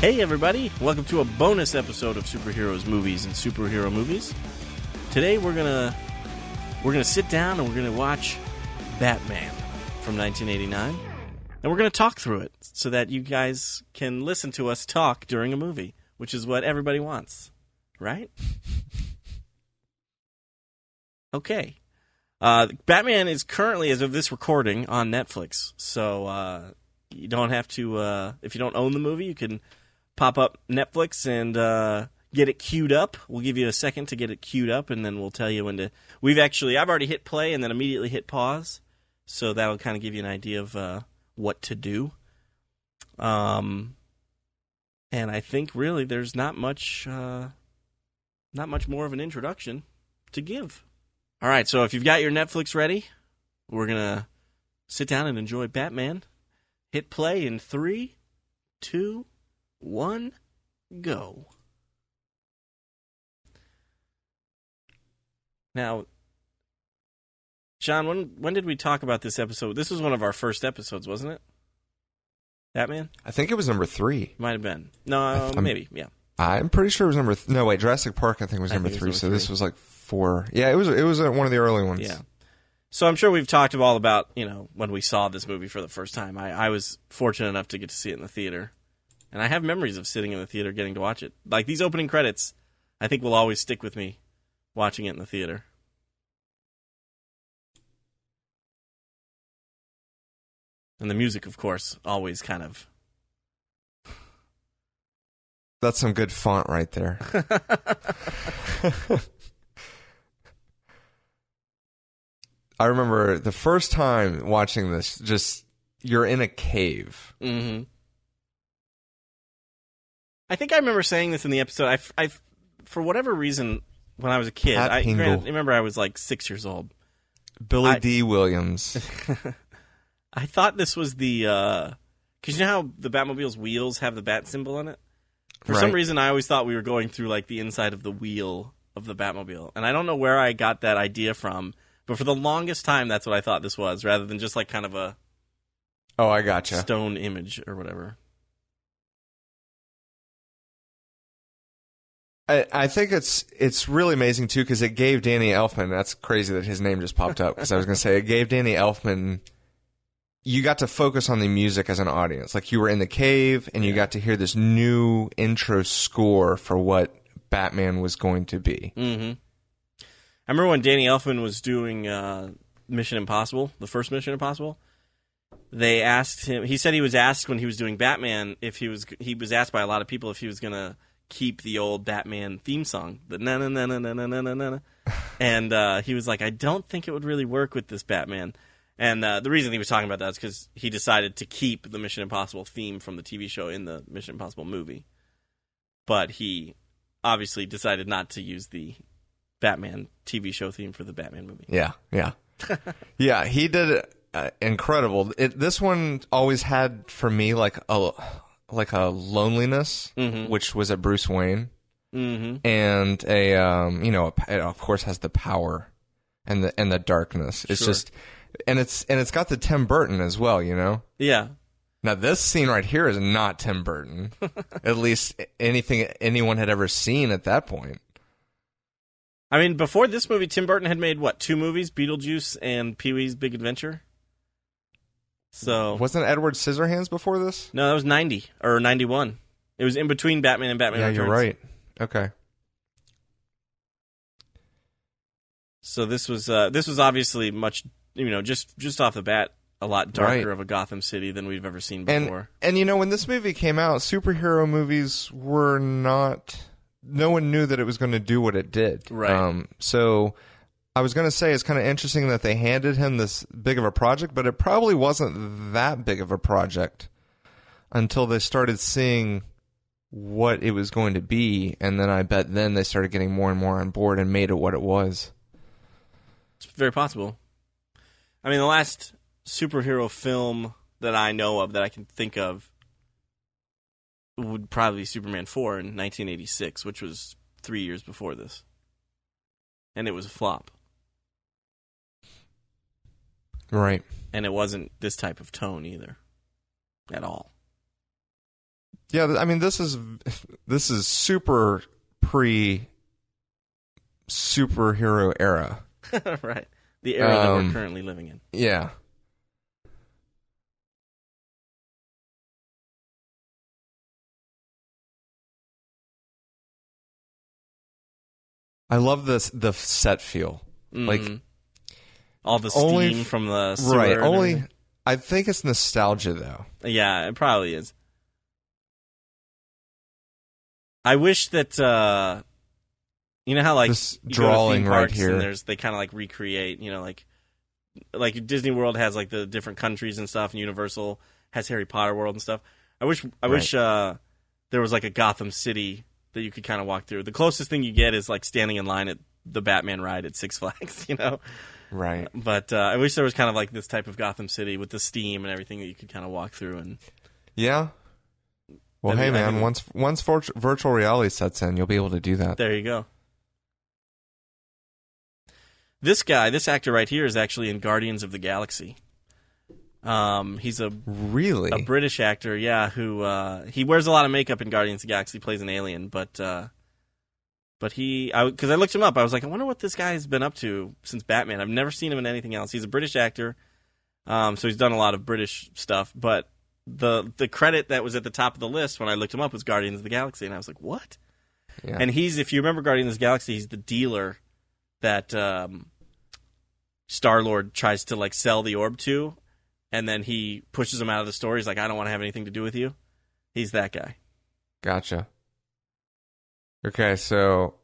Hey everybody, welcome to a bonus episode of Superheroes Movies and Superhero Movies. Today we're gonna sit down and we're gonna watch Batman from 1989, and we're gonna talk through it so that you guys can listen to us talk during a movie, which is what everybody wants, right? Okay. Batman is currently, as of this recording, on Netflix, so you don't have to. If you don't own the movie, you can pop up Netflix and get it queued up. We'll give you a second to get it queued up, and then we'll tell you when to... I've already hit play and then immediately hit pause, so that'll kind of give you an idea of what to do. And I think, really, there's not much more of an introduction to give. All right, so if you've got your Netflix ready, we're going to sit down and enjoy Batman. Hit play in 3, 2, 1, go. Now, John, when did we talk about this episode? This was one of our first episodes, wasn't it? Batman? I think it was number 3. Might have been. No, maybe, yeah. I'm pretty sure it was number... No, wait, Jurassic Park I think was number 3, so this was like 4. Yeah, it was one of the early ones. Yeah. So I'm sure we've talked all about, when we saw this movie for the first time. I was fortunate enough to get to see it in the theater. And I have memories of sitting in the theater getting to watch it. Like, these opening credits, I think will always stick with me watching it in the theater. And the music, of course, always kind of... That's some good font right there. I remember the first time watching this, just, you're in a cave. Mm-hmm. I think I remember saying this in the episode. I for whatever reason, when I was a kid, I remember I was like 6 years old. Billy D. Williams. I thought this was the... Because you know how the Batmobile's wheels have the bat symbol on it? For some reason, I always thought we were going through like the inside of the wheel of the Batmobile. And I don't know where I got that idea from, but for the longest time, that's what I thought this was, rather than just like kind of a... Oh, I gotcha. Stone image or whatever. I think it's really amazing, too, because it gave Danny Elfman... That's crazy that his name just popped up, because I was going to say, it gave Danny Elfman... You got to focus on the music as an audience. Like, you were in the cave, and you got to hear this new intro score for what Batman was going to be. Mm-hmm. I remember when Danny Elfman was doing Mission Impossible, the first Mission Impossible, they asked him... He said he was asked when he was doing Batman if he was asked by a lot of people if he was going to keep the old Batman theme song, the na-na-na-na-na-na-na-na. And he was like, I don't think it would really work with this Batman. And the reason he was talking about that is because he decided to keep the Mission Impossible theme from the TV show in the Mission Impossible movie. But he obviously decided not to use the Batman TV show theme for the Batman movie. Yeah. Yeah, he did incredible. This one always had, for me, like a loneliness, which was a Bruce Wayne. Mm-hmm. And it of course has the power and the darkness. It's just... And it's got the Tim Burton as well, Yeah. Now this scene right here is not Tim Burton. At least anything anyone had ever seen at that point. I mean, before this movie, Tim Burton had made, 2 movies? Beetlejuice and Pee-wee's Big Adventure? So... Wasn't Edward Scissorhands before this? No, that was 90, or 91. It was in between Batman and Batman Returns. Yeah, you're right. Okay. So this was obviously much... just off the bat, a lot darker of a Gotham City than we've ever seen before. And when this movie came out, superhero movies were not... No one knew that it was going to do what it did. Right. So I was going to say it's kind of interesting that they handed him this big of a project, but it probably wasn't that big of a project until they started seeing what it was going to be, and then I bet then they started getting more and more on board and made it what it was. It's very possible. I mean, the last superhero film that I know of, that I can think of, would probably be Superman 4 in 1986, which was 3 years before this. And it was a flop. Right. And it wasn't this type of tone either. At all. Yeah, I mean, this is super superhero era. Right. The era that we're currently living in. Yeah. the set feel. Mm-hmm. Like all the steam from the sewer. Right. Only I think it's nostalgia though. Yeah, it probably is. I wish that you know how like this you drawing go to theme right parks here. and they kind of like recreate, you know, like Disney World has like the different countries and stuff, and Universal has Harry Potter World and stuff. I wish there was like a Gotham City that you could kind of walk through. The closest thing you get is like standing in line at the Batman ride at Six Flags, you know? Right. But I wish there was kind of like this type of Gotham City with the steam and everything that you could kind of walk through. And yeah. Well, hey, man, once virtual reality sets in, you'll be able to do that. There you go. This actor right here is actually in Guardians of the Galaxy. He's a British actor, yeah, who he wears a lot of makeup in Guardians of the Galaxy, plays an alien, but because I looked him up, I was like, I wonder what this guy's been up to since Batman. I've never seen him in anything else. He's a British actor, so he's done a lot of British stuff, but the credit that was at the top of the list when I looked him up was Guardians of the Galaxy, and I was like, what? Yeah. And if you remember Guardians of the Galaxy, he's the dealer that Star-Lord tries to like sell the orb to, and then he pushes him out of the store. He's like, I don't want to have anything to do with you. He's that guy. Gotcha. Okay, so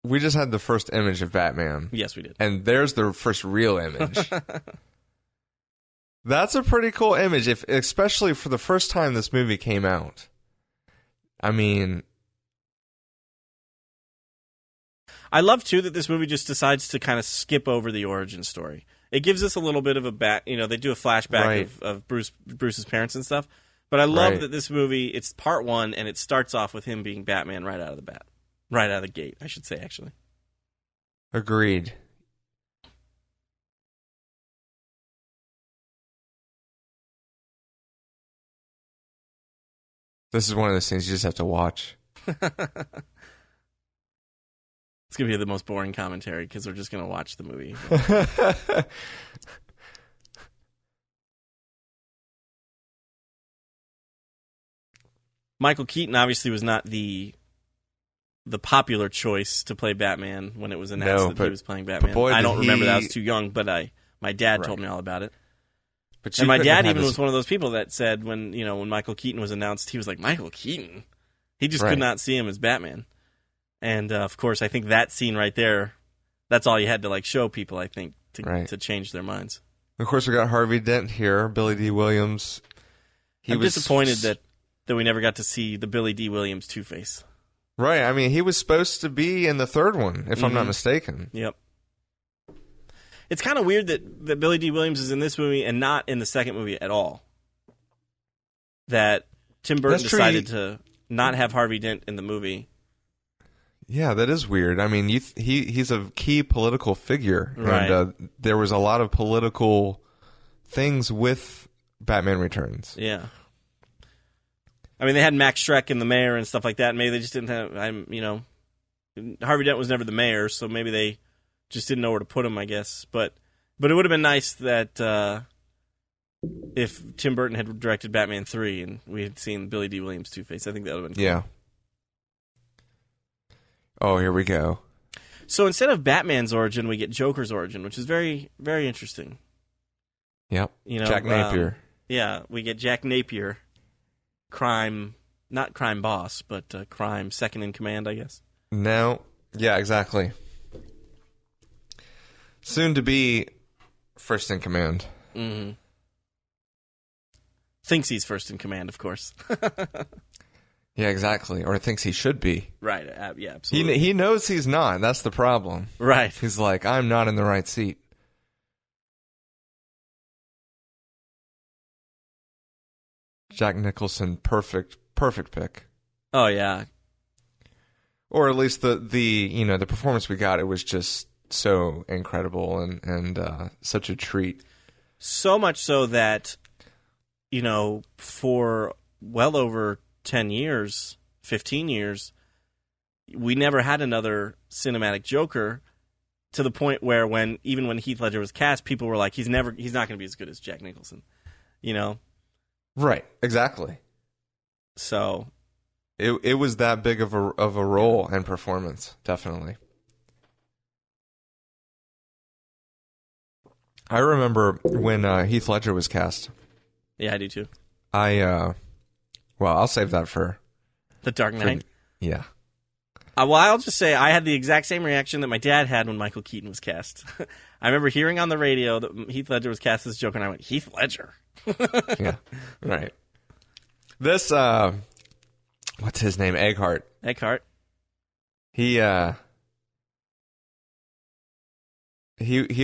we just had the first image of Batman. Yes, we did. And there's the first real image. That's a pretty cool image, especially for the first time this movie came out. I mean, I love, too, that this movie just decides to kind of skip over the origin story. It gives us a little bit of they do a flashback of Bruce's parents and stuff. But I love that this movie, it's part one, and it starts off with him being Batman right out of the gate, I should say, actually. Agreed. This is one of those things you just have to watch. It's going to be the most boring commentary because we're just going to watch the movie. Michael Keaton obviously was not the popular choice to play Batman when it was announced that he was playing Batman. I don't remember that. I was too young, but my dad told me all about it. And my dad even was one of those people that said when Michael Keaton was announced, he was like, Michael Keaton? He just could not see him as Batman. And, of course, I think that scene right there, that's all you had to show people, I think, to change their minds. Of course, we got Harvey Dent here, Billy D. Williams. I'm disappointed that we never got to see the Billy D. Williams Two-Face. Right. I mean, he was supposed to be in the third one, if I'm not mistaken. Yep. It's kind of weird that Billy D. Williams is in this movie and not in the second movie at all. That Tim Burton decided to not have Harvey Dent in the movie. Yeah, that is weird. I mean, he's a key political figure. Right. And there was a lot of political things with Batman Returns. Yeah. I mean, they had Max Schreck and the mayor and stuff like that. Maybe they just didn't have, Harvey Dent was never the mayor, so maybe they just didn't know where to put him, I guess. But it would have been nice that if Tim Burton had directed Batman 3 and we had seen Billy D. Williams Two-Face, I think that would have been cool. Yeah. Oh, here we go. So instead of Batman's origin, we get Joker's origin, which is very, very interesting. Yep. Jack Napier. Yeah, we get Jack Napier, not crime boss, but crime second in command, I guess. No. Yeah, exactly. Soon to be first in command. Mm-hmm. Thinks he's first in command, of course. Yeah, exactly. Or thinks he should be. Right. Yeah, absolutely. He knows he's not. That's the problem. Right. He's like, I'm not in the right seat. Jack Nicholson, perfect pick. Oh yeah. Or at least the performance we got, it was just so incredible and such a treat. So much so that, for well over 10 years, 15 years, we never had another cinematic Joker, to the point where even when Heath Ledger was cast, people were like, he's not going to be as good as Jack Nicholson, you know? Right, exactly. So it was that big of a role and performance, definitely. I remember when Heath Ledger was cast. Yeah, I do too. Well, I'll save that for The Dark Knight. Yeah. Well, I'll just say I had the exact same reaction that my dad had when Michael Keaton was cast. I remember hearing on the radio that Heath Ledger was cast as Joker, and I went, Heath Ledger? Yeah, right. This, what's his name? Eckhart. He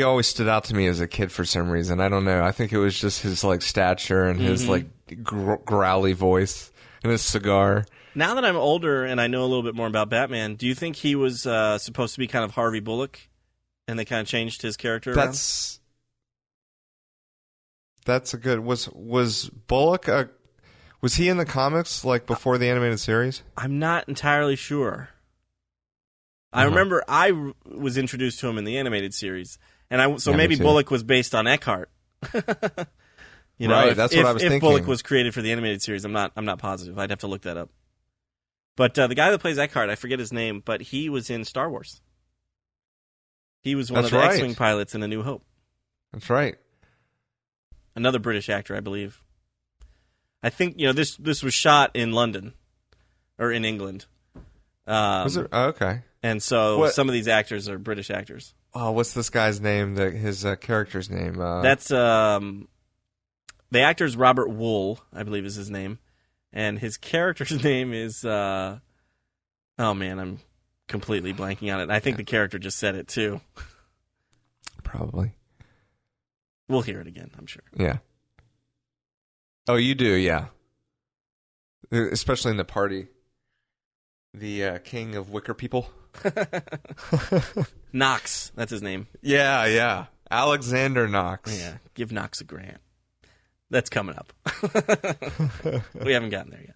always stood out to me as a kid for some reason. I don't know. I think it was just his like stature and his like growly voice and his cigar. Now that I'm older and I know a little bit more about Batman, do you think he was supposed to be kind of Harvey Bullock, and they kind of changed his character around? That's a good. Was Bullock was he in the comics like before the animated series? I'm not entirely sure. I remember I was introduced to him in the animated series, and maybe Bullock was based on Eckhart. You know, right, that's what I was thinking. If Bullock was created for the animated series, I'm not positive. I'd have to look that up. But the guy that plays Eckhart, I forget his name, but he was in Star Wars. He was one of the X-Wing pilots in A New Hope. That's right. Another British actor, I believe. I think this was shot in London or in England. Was it? Oh, okay. And so some of these actors are British actors. Oh, what's this guy's name? His character's name? That's the actor's Robert Wool, I believe is his name, and his character's name is. Oh man, I'm completely blanking on it. I think the character just said it too. Probably. We'll hear it again, I'm sure. Yeah. Oh, you do, yeah. Especially in the party. The king of wicker people. Knox, that's his name. Yeah. Alexander Knox. Yeah, give Knox a grant. That's coming up. We haven't gotten there yet.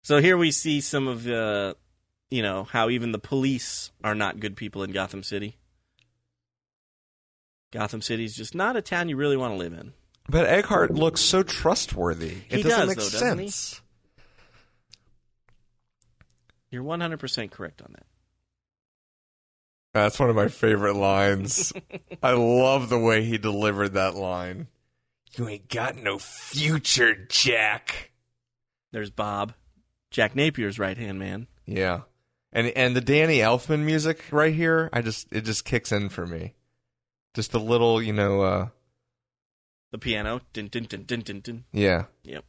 So here we see some of how even the police are not good people in Gotham City. Gotham City's just not a town you really want to live in. But Eckhart looks so trustworthy. It doesn't make sense. Doesn't he? You're 100% correct on that. That's one of my favorite lines. I love the way he delivered that line. You ain't got no future, Jack. There's Bob, Jack Napier's right-hand man. Yeah. And the Danny Elfman music right here, it just kicks in for me. Just a little, the piano. Dun, dun, dun, dun, dun, dun. Yeah. Yep.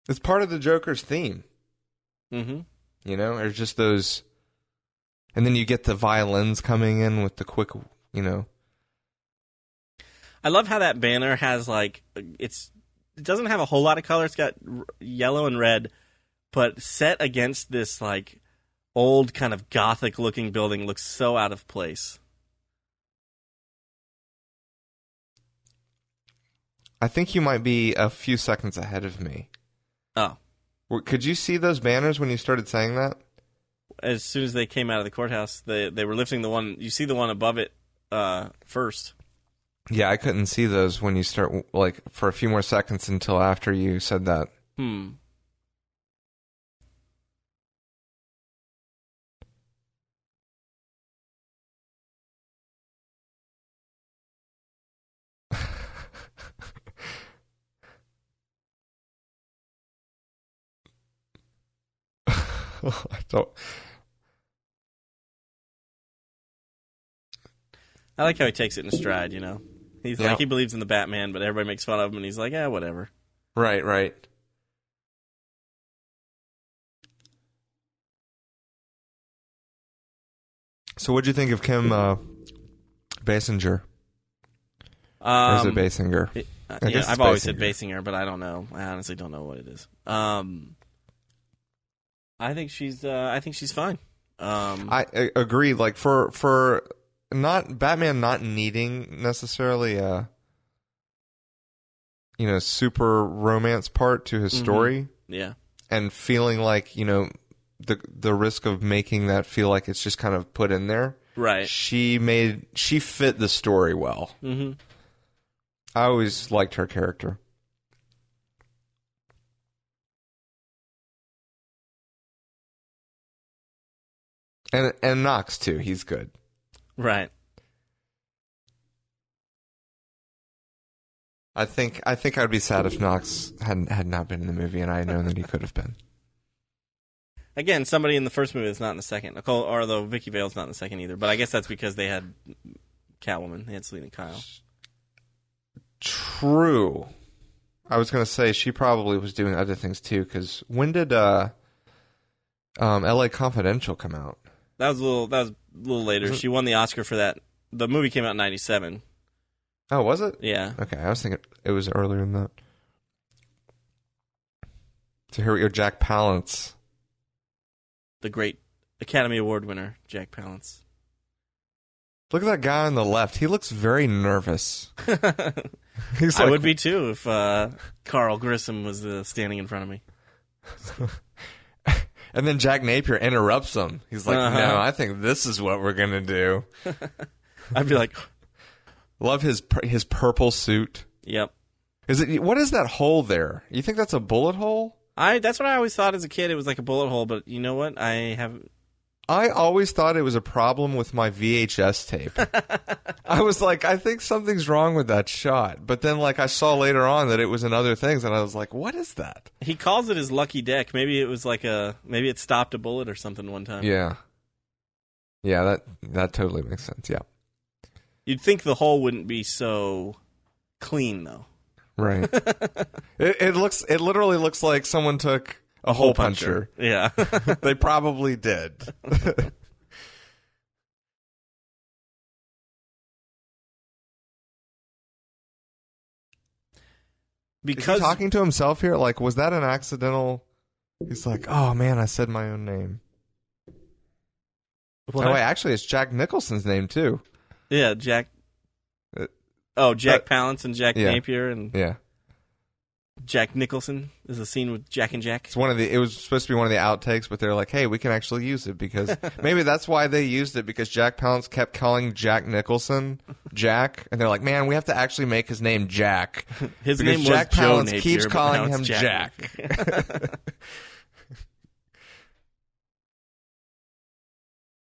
It's part of the Joker's theme. Mm-hmm. There's just those... And then you get the violins coming in with the quick, I love how that banner has, it doesn't have a whole lot of color. It's got yellow and red, but set against this, old kind of Gothic-looking building looks so out of place. I think you might be a few seconds ahead of me. Oh. Could you see those banners when you started saying that? As soon as they came out of the courthouse, they were lifting the one. You see the one above it first. Yeah, I couldn't see those when you start, for a few more seconds until after you said that. I don't... I like how he takes it in stride, He's he believes in the Batman, but everybody makes fun of him, and he's like, whatever. Right. So what'd you think of Kim Basinger? Or is it Basinger? I've always said Basinger, but I don't know. I honestly don't know what it is. I think she's fine. I agree. For Batman not needing necessarily a super romance part to his story. Yeah. And feeling like, the risk of making that feel like it's just kind of put in there. Right. She fit the story well. Mm-hmm. I always liked her character. And Knox too. He's good. Right. I think I'd be sad if Knox had not been in the movie, and I had known that he could have been. Again, somebody in the first movie that's not in the second. Nicole, or though Vicky Vale's not in the second either. But I guess that's because they had Catwoman. They had Selena Kyle. True. I was going to say she probably was doing other things too. Because when did L.A. Confidential come out? That was a little later. She won the Oscar for that. The movie came out in '97. Oh, was it? Yeah. Okay, I was thinking it was earlier than that. So here we go, Jack Palance. The great Academy Award winner, Jack Palance. Look at that guy on the left. He looks very nervous. I would be too if Carl Grissom was standing in front of me. And then Jack Napier interrupts him. He's like, no, I think this is what we're going to do. I'd be like... Love his purple suit. Yep. What is that hole there? You think that's a bullet hole? That's what I always thought as a kid. It was like a bullet hole, but you know what? I always thought it was a problem with my VHS tape. I was like, I think something's wrong with that shot. But then, I saw later on that it was in other things, and I was like, what is that? He calls it his lucky deck. Maybe it was maybe it stopped a bullet or something one time. Yeah. Yeah, that totally makes sense. Yeah. You'd think the hole wouldn't be so clean, though. Right. It literally looks like someone took a hole puncher. Yeah. They probably did. Because is he talking to himself here? Was that an accidental? He's like, oh man, I said my own name. What? Oh wait, actually, it's Jack Nicholson's name too. Yeah, Jack. Jack Palance and Jack Napier and Jack Nicholson is a scene with Jack and Jack. It was supposed to be one of the outtakes, but they're like, hey, we can actually use it because maybe that's why they used it because Jack Palance kept calling Jack Nicholson Jack, and they're like, man, we have to actually make his name Jack. His name was Jack Joe Palance Napier, keeps calling him Jack.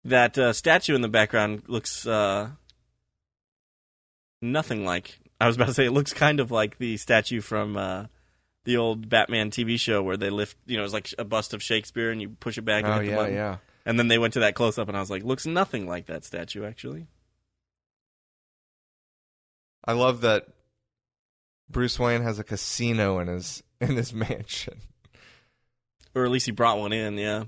That statue in the background looks nothing like. I was about to say it looks kind of like the statue from the old Batman TV show where they lift. It's like a bust of Shakespeare and you push it back and hit the button. Yeah. And then they went to that close up and I was like, looks nothing like that statue actually. I love that Bruce Wayne has a casino in his mansion, or at least he brought one in. Yeah.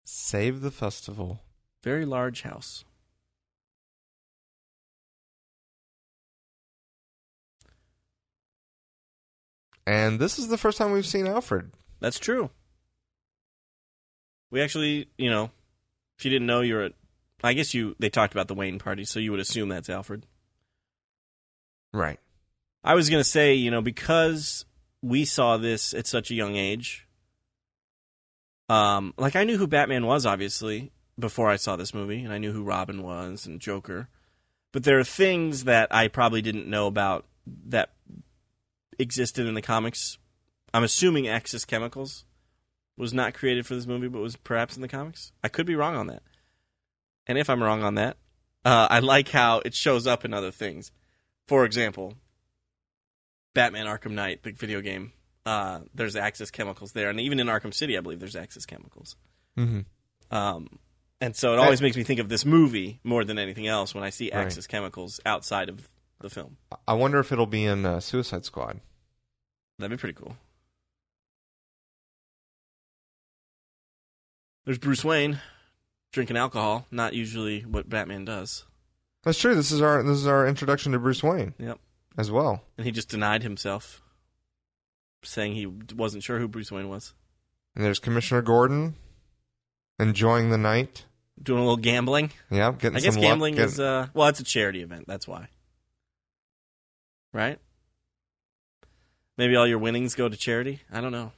Save the festival. Very large house. And this is the first time we've seen Alfred. That's true. We actually, if you didn't know, I guess they talked about the Wayne party, so you would assume that's Alfred. Right. I was going to say, because we saw this at such a young age, I knew who Batman was, obviously, before I saw this movie, and I knew who Robin was and Joker. But there are things that I probably didn't know about that existed in the comics. I'm assuming Axis Chemicals was not created for this movie, but was perhaps in the comics. I could be wrong on that. And if I'm wrong on that, I like how it shows up in other things. For example, Batman Arkham Knight, the video game. There's Axis Chemicals there, and even in Arkham City, I believe there's Axis Chemicals. Mm-hmm. And so it always makes me think of this movie more than anything else when I see Axis Chemicals outside of the film. I wonder if it'll be in Suicide Squad. That'd be pretty cool. There's Bruce Wayne drinking alcohol, not usually what Batman does. That's true. This is our introduction to Bruce Wayne. Yep. As well. And he just denied himself. saying he wasn't sure who Bruce Wayne was. And there's Commissioner Gordon enjoying the night. Doing a little gambling. Yeah, getting I guess some gambling luck. is, well, it's a charity event. That's why. Right? Maybe all your winnings go to charity? I don't know.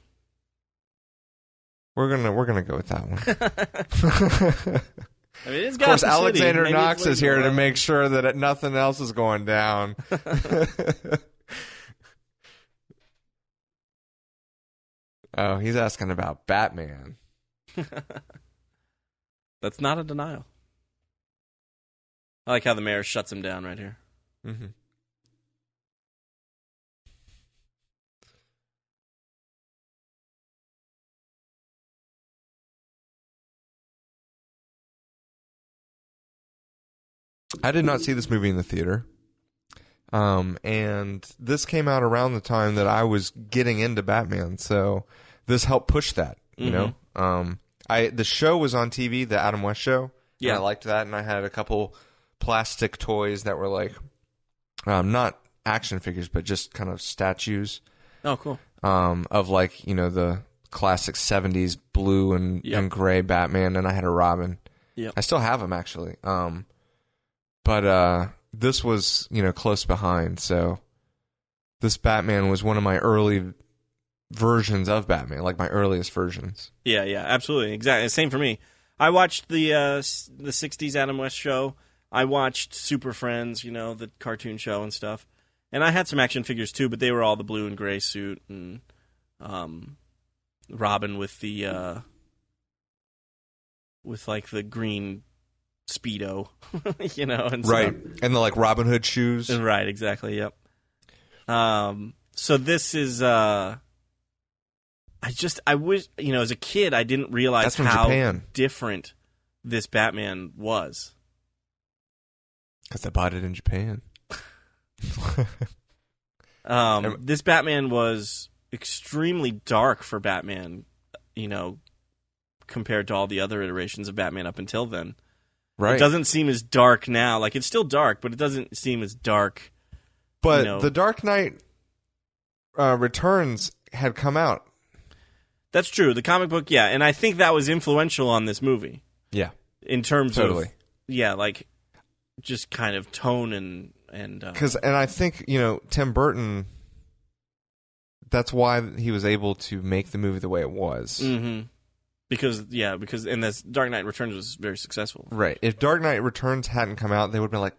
We're gonna go with that one. I mean, it's of course, Gotham City. Alexander Maybe Knox it's is here legal. to make sure that nothing else is going down. Oh, he's asking about Batman. That's not a denial. I like how the mayor shuts him down right here. Mm-hmm. I did not see this movie in the theater. And this came out around the time that I was getting into Batman, so this helped push that, you know? The show was on TV, the Adam West show. Yeah. And I liked that, and I had a couple plastic toys that were like, not action figures, but just kind of statues. Oh, cool. Of like, you know, the classic 70s blue and gray Batman, and I had a Robin. Yeah. I still have them, actually. But this was, you know, close behind. So this Batman was one of my early versions of Batman, like my earliest versions. Yeah, absolutely. Exactly. Same for me. I watched the 60s Adam West show. I watched Super Friends, you know, the cartoon show and stuff. And I had some action figures too, but they were all the blue and gray suit and Robin with the with like the green Speedo, you know, and right, stuff. and the like Robin Hood shoes. Right, exactly. Yep. So this is I wish, you know, as a kid I didn't realize That's from how Japan. different this Batman was. Because I bought it in Japan. This Batman was extremely dark for Batman, you know, compared to all the other iterations of Batman up until then. Right. It doesn't seem as dark now. Like, it's still dark, but it doesn't seem as dark. But you know. The Dark Knight Returns had come out. That's true. The comic book, yeah. And I think that was influential on this movie. Yeah. In terms totally. of, yeah, like, just kind of tone and and I think, you know, Tim Burton, that's why he was able to make the movie the way it was. Mm-hmm. Because and this Dark Knight Returns was very successful. Right. If Dark Knight Returns hadn't come out, they would have been like,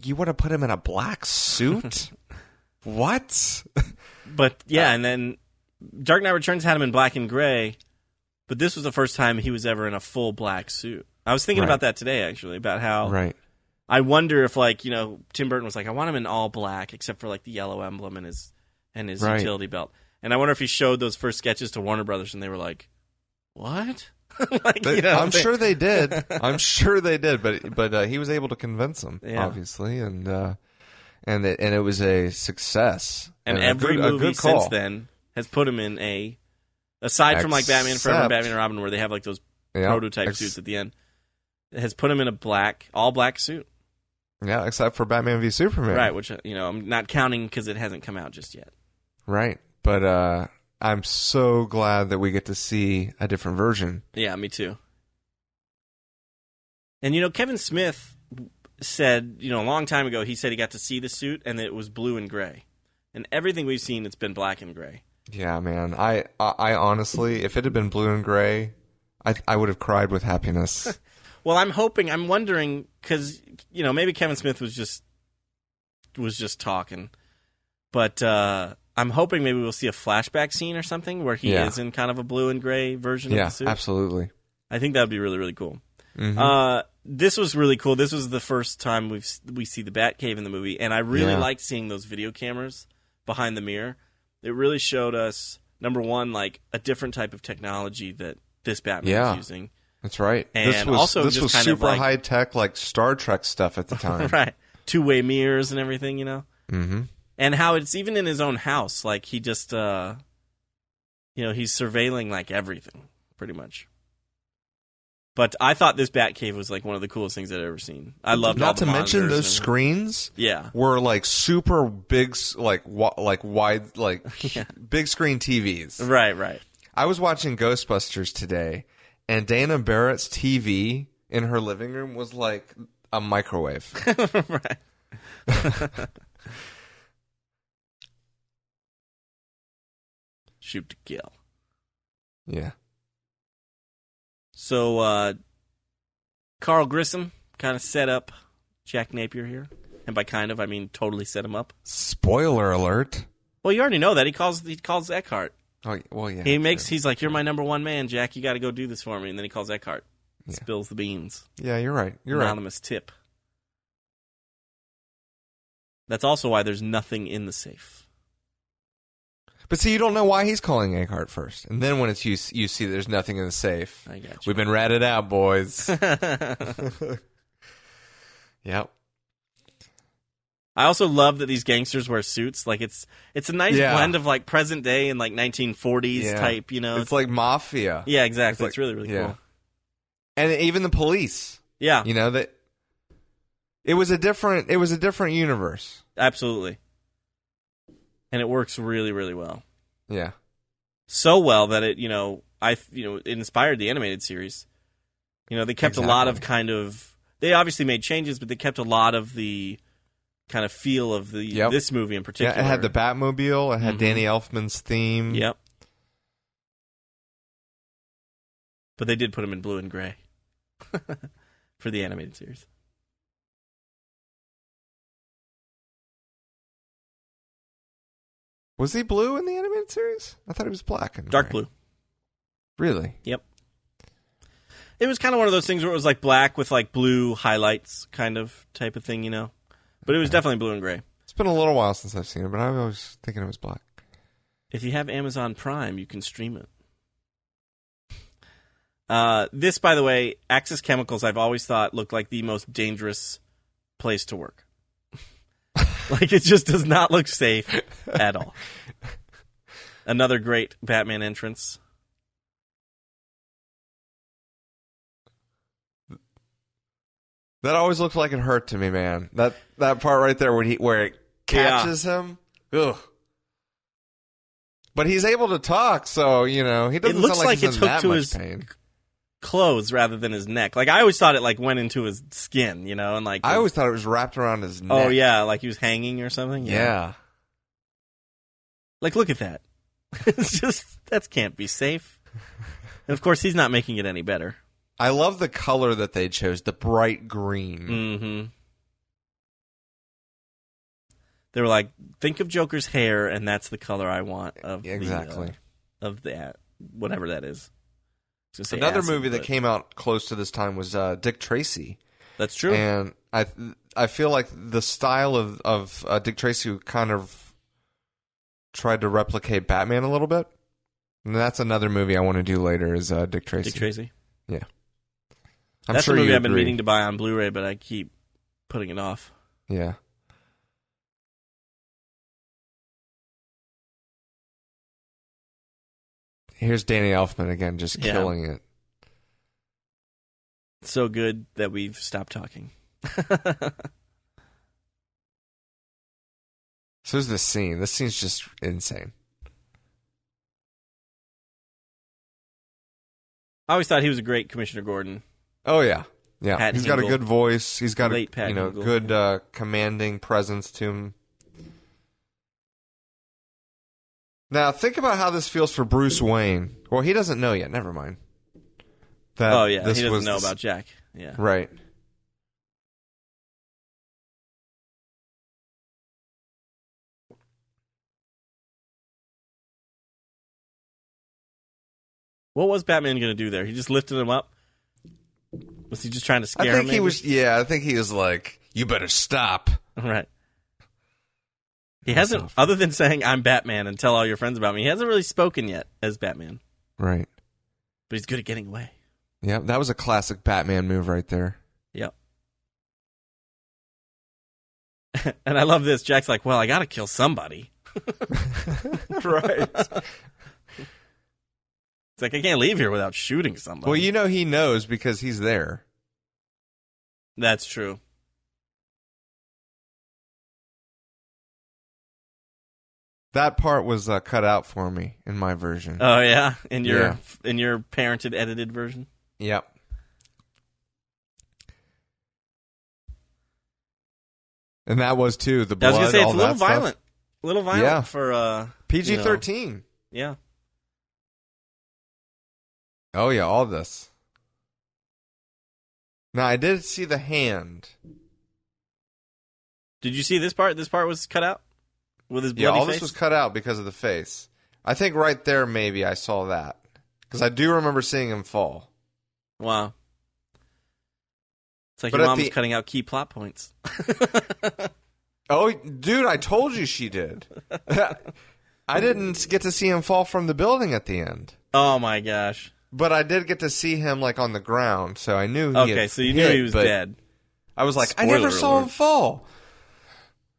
you would have put him in a black suit? What? But, yeah, and then Dark Knight Returns had him in black and gray, but this was the first time he was ever in a full black suit. I was thinking about that today, actually, about how... Right. I wonder if, like, you know, Tim Burton was like, I want him in all black, except for, like, the yellow emblem and his utility belt. And I wonder if he showed those first sketches to Warner Brothers, and they were like, what? Like, you know, I'm sure they did. I'm sure they did, but he was able to convince them, obviously, and it was a success. And every movie since then has put him in aside from like Batman Forever and Batman and Robin, where they have like those prototype suits at the end, it has put him in a all black suit. Yeah, except for Batman v Superman, right? Which, you know, I'm not counting because it hasn't come out just yet. Right, but I'm so glad that we get to see a different version. Yeah, me too. And, you know, Kevin Smith said, you know, a long time ago, he said he got to see the suit and that it was blue and gray. And everything we've seen, it's been black and gray. Yeah, man. I honestly, if it had been blue and gray, I would have cried with happiness. Well, I'm wondering, because, you know, maybe Kevin Smith was just talking. But, I'm hoping maybe we'll see a flashback scene or something where he is in kind of a blue and gray version of the suit. Yeah, absolutely. I think that would be really, really cool. Mm-hmm. This was really cool. This was the first time we see the Batcave in the movie, and I really liked seeing those video cameras behind the mirror. It really showed us, number one, like a different type of technology that this Batman was using. That's right. And this was super like, high tech, like Star Trek stuff at the time. Right. Two-way mirrors and everything, you know? Mm-hmm. And how it's even in his own house. Like, he just, you know, he's surveilling, like, everything, pretty much. But I thought this Batcave was like one of the coolest things I'd ever seen. I loved all Not the to mention monitors those and screens. Yeah. Were like super big, like wide, like big screen TVs. Right. I was watching Ghostbusters today, and Dana Barrett's TV in her living room was like a microwave. Right. Shoot to kill. Yeah. So, Carl Grissom kind of set up Jack Napier here. And by kind of, I mean totally set him up. Spoiler alert. Well, you already know that. He calls Eckhart. Oh, well, yeah. He's like, you're my number one man, Jack. You got to go do this for me. And then he calls Eckhart. Yeah. Spills the beans. Yeah, you're right. Anonymous tip. That's also why there's nothing in the safe. But see, you don't know why he's calling Eckhart first. And then when it's you see there's nothing in the safe. I got you. We've been ratted out, boys. Yep. I also love that these gangsters wear suits. Like it's a nice blend of like present day and like 1940s type, you know. It's like mafia. Yeah, exactly. It's really cool. And even the police. Yeah. You know that it was a different universe. Absolutely. And it works really, really well. Yeah. So well that it, it inspired the animated series. You know, they kept a lot of they obviously made changes, but they kept a lot of the kind of feel of this movie in particular. Yeah, it had the Batmobile. It had Danny Elfman's theme. Yep. But they did put him in blue and gray for the animated series. Was he blue in the animated series? I thought he was black and dark gray. Blue. Really? Yep. It was kind of one of those things where it was like black with like blue highlights kind of type of thing, you know? But it was definitely blue and gray. It's been a little while since I've seen it, but I was thinking it was black. If you have Amazon Prime, you can stream it. This, by the way, Axis Chemicals, I've always thought looked like the most dangerous place to work. Like, it just does not look safe at all. Another great Batman entrance. That always looked like it hurt to me, man. That part right there where it catches him. Ugh. But he's able to talk, so, he doesn't sound like he's in that much pain. Clothes rather than his neck. Like, I always thought it like went into his skin, and like I always thought it was wrapped around his neck. Oh yeah, like he was hanging or something. Yeah. Like, look at that. It's just that can't be safe. And of course, he's not making it any better. I love the color that they chose, the bright green. Mm-hmm. They were like, think of Joker's hair, and that's the color I want of exactly of that, whatever that is. Another movie that came out close to this time was Dick Tracy. That's true. And I feel like the style of Dick Tracy kind of tried to replicate Batman a little bit. And that's another movie I want to do later is Dick Tracy. Dick Tracy? Yeah. That's a movie I've been meaning to buy on Blu-ray, but I keep putting it off. Yeah. Here's Danny Elfman again, just killing it. So good that we've stopped talking. So is this scene. This scene's just insane. I always thought he was a great Commissioner Gordon. Oh, yeah. Yeah. Pat He's Hingle. got a good voice. He's got a Hingle. good commanding presence to him. Now, think about how this feels for Bruce Wayne. Well, he doesn't know yet. Never mind. He doesn't know about Jack. Yeah. Right. What was Batman going to do there? He just lifted him up? Was he just trying to scare him? I think he was like, you better stop. Right. He hasn't, other than saying, I'm Batman and tell all your friends about me, he hasn't really spoken yet as Batman. Right. But he's good at getting away. Yeah, that was a classic Batman move right there. Yep. And I love this. Jack's like, well, I got to kill somebody. Right. It's like, I can't leave here without shooting somebody. Well, you know he knows because he's there. That's true. That part was cut out for me in my version. Oh yeah, in your parented edited version. Yep. And that was too the blood. I was gonna say it's all a little that violent, stuff. a little violent for PG-13. Yeah. Oh yeah, all this. Now I did see the hand. Did you see this part? This part was cut out with his bloody all face? this was cut out because of the face. I think right there maybe I saw that because I do remember seeing him fall. Wow. It's like But your mom was cutting out key plot points. Oh, dude, I told you she did. I didn't get to see him fall from the building at the end. Oh my gosh. But I did get to see him like on the ground, so I knew he had so you knew he was dead. I was like, Spoiler I never saw him fall.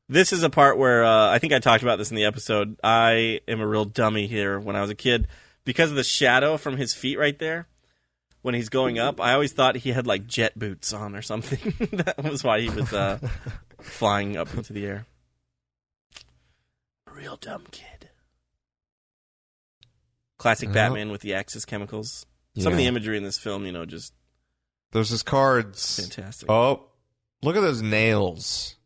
This is a part where I think I talked about this in the episode. I am a real dummy here. When I was a kid, because of the shadow from his feet right there, when he's going up, I always thought he had like jet boots on or something. That was why he was flying up into the air. A real dumb kid. Classic Batman with the Axis chemicals. Some of the imagery in this film, just... There's his cards. Fantastic. Oh, look at those nails.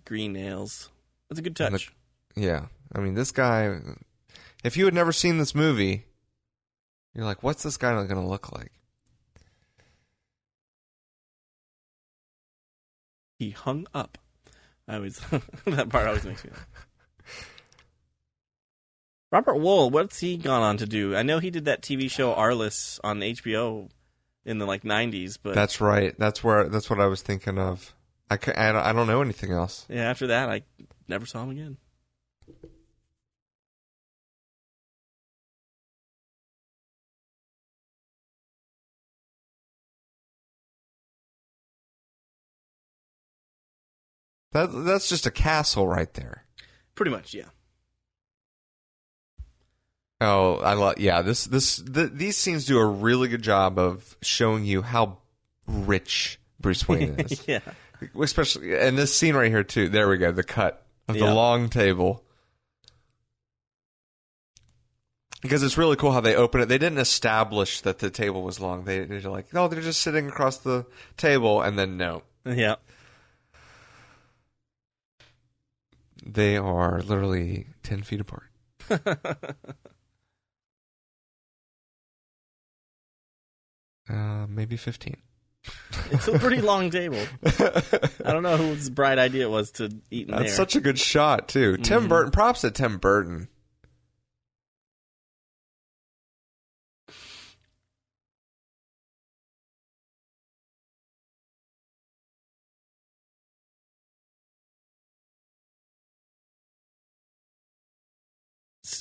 Green nails. That's a good touch. I mean, this guy, if you had never seen this movie, you're like, what's this guy going to look like? He hung up. That part always makes me laugh. Robert Wuhl, what's he gone on to do? I know he did that TV show Arliss on HBO in the 90s, but that's right. That's what I was thinking of. I don't know anything else. Yeah, after that, I never saw him again. That's just a castle right there. Pretty much, yeah. Oh, I love. Yeah, these scenes do a really good job of showing you how rich Bruce Wayne is. Yeah. Especially, and this scene right here, too. There we go, the cut of the long table. Because it's really cool how they open it. They didn't establish that the table was long. They're like, no, they're just sitting across the table, and then no. Yeah. They are literally 10 feet apart. Maybe 15. It's a pretty long table. I don't know whose bright idea it was to eat in there. That's such a good shot, too. Tim Burton. Props to Tim Burton.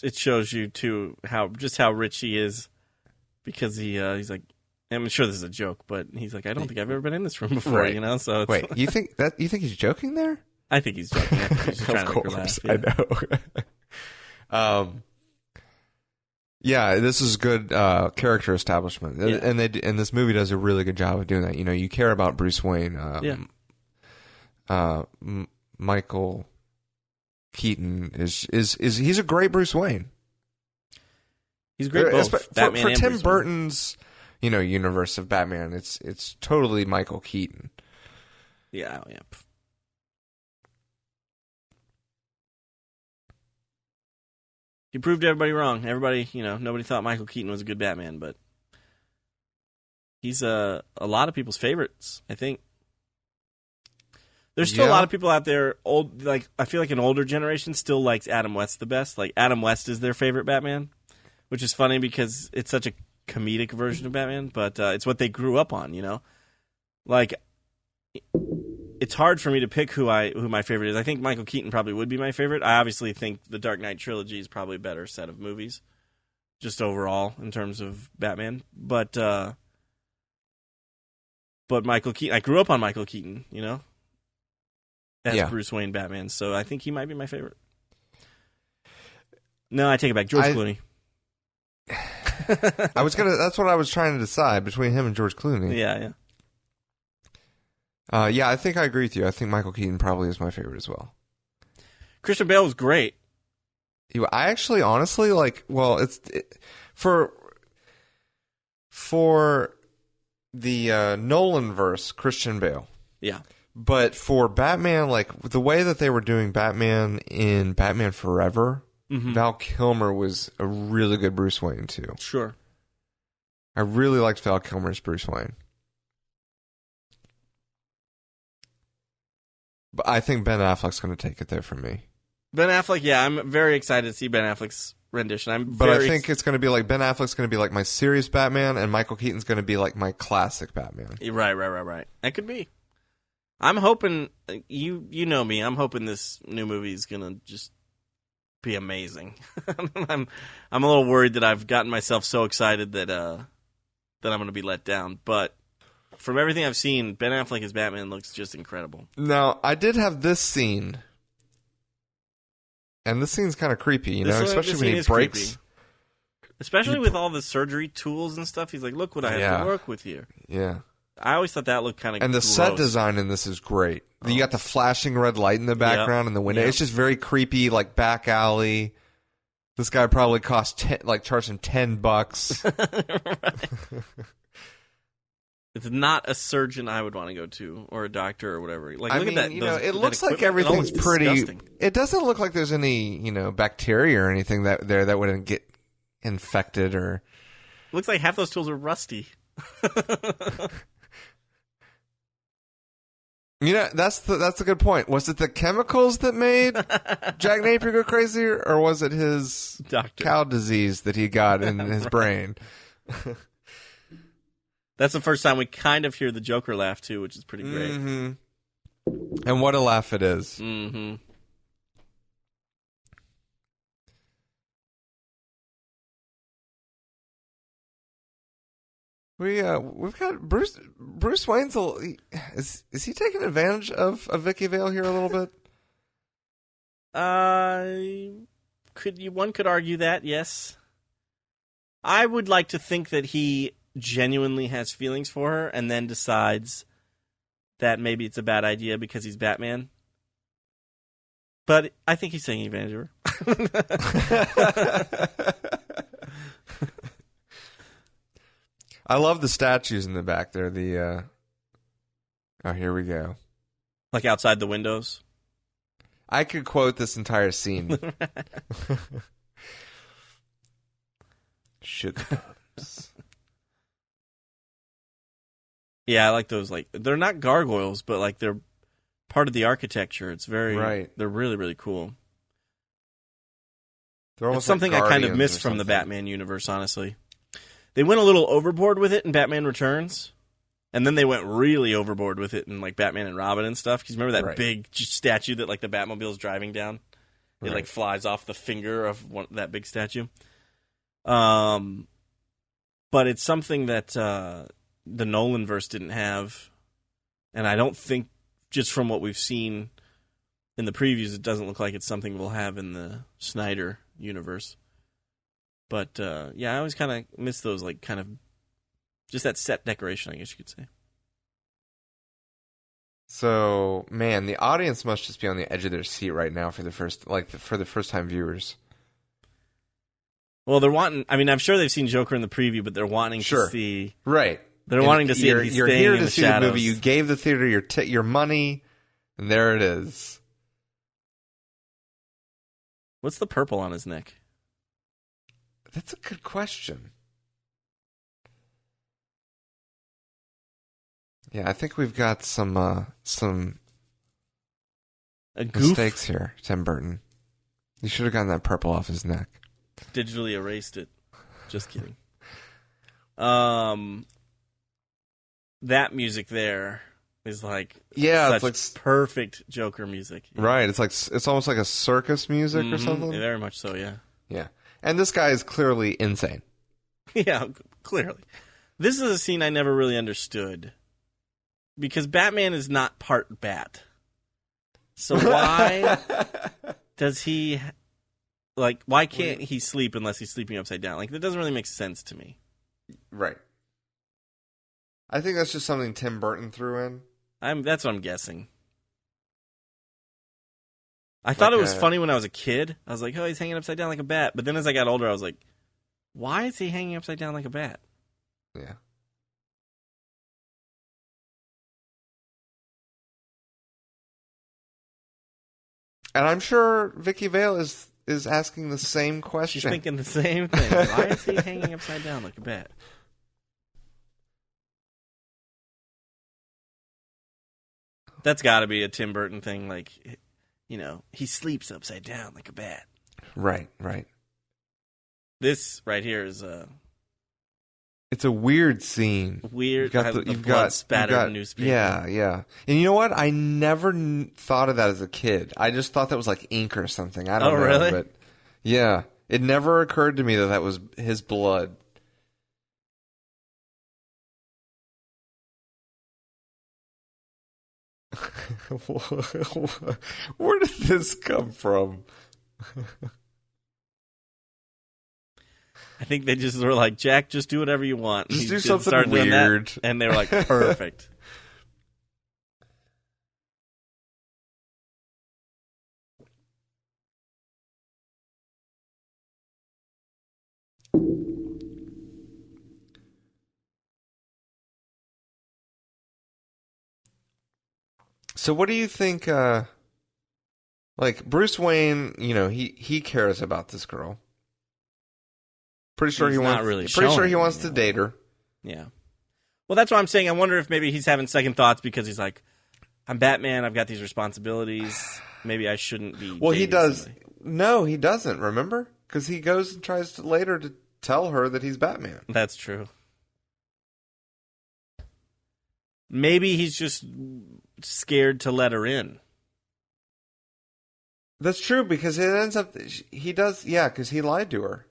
It shows you, too, how rich he is. Because he's like... I'm sure this is a joke, but he's like, I don't think I've ever been in this room before, right. So it's, wait, you think he's joking there? I think he's joking. I think he's just trying to make her laugh. Yeah. I know. Yeah, this is good character establishment, and this movie does a really good job of doing that. You care about Bruce Wayne. Michael Keaton is he's a great Bruce Wayne. He's great both Batman for and Tim Bruce Burton's. Universe of Batman. It's totally Michael Keaton. Yeah. He proved everybody wrong. Everybody, nobody thought Michael Keaton was a good Batman, but he's a lot of people's favorites, I think. There's still a lot of people out there, I feel like an older generation still likes Adam West the best. Like, Adam West is their favorite Batman, which is funny because it's such a comedic version of Batman, but it's what they grew up on, Like, it's hard for me to pick who my favorite is. I think Michael Keaton probably would be my favorite. I obviously think the Dark Knight trilogy is probably a better set of movies, just overall in terms of Batman. But Michael Keaton, I grew up on Michael Keaton, as Bruce Wayne Batman, so I think he might be my favorite. No, I take it back. George Clooney. That's what I was trying to decide between him and George Clooney. Yeah. Yeah, I think I agree with you. I think Michael Keaton probably is my favorite as well. Christian Bale was great. I actually, honestly, for the Nolan verse, Christian Bale. Yeah. But for Batman, like the way that they were doing Batman in Batman Forever, Val Kilmer was a really good Bruce Wayne too. Sure. I really liked Val Kilmer's Bruce Wayne. But I think Ben Affleck's going to take it there for me. Ben Affleck, yeah, I'm very excited to see Ben Affleck's rendition. I think it's going to be like Ben Affleck's going to be like my serious Batman, and Michael Keaton's going to be like my classic Batman. Right. That could be. I'm hoping, you know me, I'm hoping this new movie is going to just be amazing. I'm a little worried that I've gotten myself so excited that I'm going to be let down. But from everything I've seen, Ben Affleck as Batman looks just incredible. Now, I did have this scene, and this scene's kind of creepy, especially when he breaks. Creepy. Especially with all the surgery tools and stuff. He's like, look what I have to work with here. Yeah. I always thought that looked kind of And the gross. set design in this is great. You got the flashing red light in the background and the window. Yep. It's just very creepy, like back alley. This guy probably cost charged him $10. It's not a surgeon I would want to go to, or a doctor or whatever. Like, look at that. It looks like everything's pretty. Disgusting. It doesn't look like there's any, bacteria or anything that wouldn't get infected or. It looks like half those tools are rusty. That's a good point. Was it the chemicals that made Jack Napier go crazy, or was it his cow disease that he got in his brain? That's the first time we kind of hear the Joker laugh, too, which is pretty great. Mm-hmm. And what a laugh it is. Mm-hmm. We've got Bruce Wayne's. Is he taking advantage of Vicky Vale here a little bit? One could argue that, yes. I would like to think that he genuinely has feelings for her and then decides that maybe it's a bad idea because he's Batman. But I think he's taking advantage of her. I love the statues in the back there. Oh, here we go. Like outside the windows? I could quote this entire scene. Sugar bumps. Yeah, I like those. Like, they're not gargoyles, but like they're part of the architecture. It's very right. They're really, really cool. They're almost it's something like I kind of missed from the Batman universe, honestly. They went a little overboard with it in Batman Returns, and then they went really overboard with it in like Batman and Robin and stuff. Because remember that big statue that like the Batmobile is driving down? It like flies off the finger of that big statue. But it's something that the Nolanverse didn't have, and I don't think, just from what we've seen in the previews, it doesn't look like it's something we'll have in the Snyder universe. But, I always kind of miss those, like, kind of, just that set decoration, I guess you could say. So, man, the audience must just be on the edge of their seat right now for the first-time viewers. Well, they're wanting, I mean, I'm sure they've seen Joker in the preview, but they're wanting to see. Right. They're wanting to see it. You're here to see the movie. You gave the theater your money, and there it is. What's the purple on his neck? That's a good question. Yeah, I think we've got some mistakes here, Tim Burton. You should have gotten that purple off his neck. Digitally erased it. Just kidding. That music there is like it's like perfect Joker music. Right. It's almost like a circus music or something. Very much so, yeah. Yeah. And this guy is clearly insane. Yeah, clearly. This is a scene I never really understood. Because Batman is not part bat. So why does he... like, why can't he sleep unless he's sleeping upside down? Like, that doesn't really make sense to me. Right. I think that's just something Tim Burton threw in. That's what I'm guessing. I thought it was funny when I was a kid. I was like, oh, he's hanging upside down like a bat. But then as I got older, I was like, why is he hanging upside down like a bat? Yeah. And I'm sure Vicky Vale is asking the same question. She's thinking the same thing. Why is he hanging upside down like a bat? That's got to be a Tim Burton thing. Like, he sleeps upside down like a bat. Right. This right here is it's a weird scene. Weird. You've got spattered newspaper. Yeah. And you know what? I never thought of that as a kid. I just thought that was like ink or something. I don't know. Really? But yeah, it never occurred to me that was his blood. Where did this come from? I think they just were like, Jack, just do whatever you want. Just do something weird. And they were like, perfect. So what do you think, like, Bruce Wayne, he cares about this girl. Pretty sure he wants to date her. Yeah. Well, that's what I'm saying. I wonder if maybe he's having second thoughts because he's like, I'm Batman, I've got these responsibilities. Maybe I shouldn't be. Well, he does. Somebody. No, he doesn't, remember? Because he goes and tries to later to tell her that he's Batman. That's true. Maybe he's just scared to let her in. That's true, because it ends up he does, because he lied to her.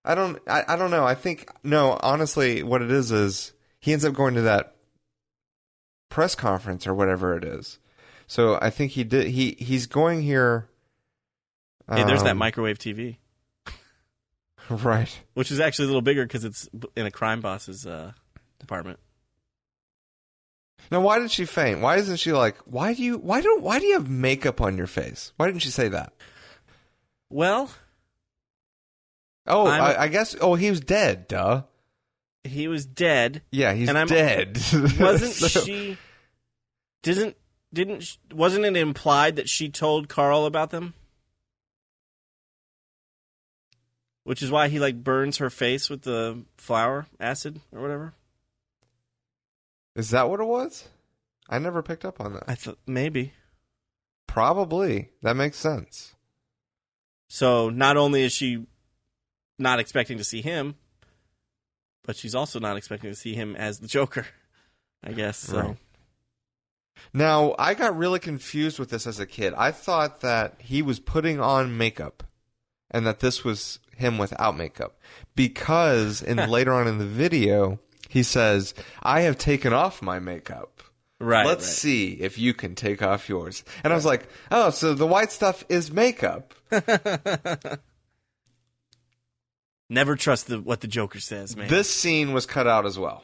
I don't know. I think honestly, what it is he ends up going to that press conference or whatever it is. So I think he's going here. Hey, there's that microwave TV. Right. Which is actually a little bigger because it's in a crime boss's department. Now, why did she faint? Why isn't she like, why do you have makeup on your face? Why didn't she say that? Well, I guess. Oh, he was dead. Duh. He was dead. Yeah, he's dead. Wasn't she? Wasn't it implied that she told Carl about them? Which is why he like burns her face with the flour acid or whatever. Is that what it was? I never picked up on that. I thought maybe. Probably. That makes sense. So not only is she not expecting to see him, but she's also not expecting to see him as the Joker, I guess. So. Right. Now, I got really confused with this as a kid. I thought that he was putting on makeup and that this was him without makeup. Because later on in the video, he says, I have taken off my makeup. Right. Let's see if you can take off yours. And I was like, oh, so the white stuff is makeup. Never trust what the Joker says, man. This scene was cut out as well.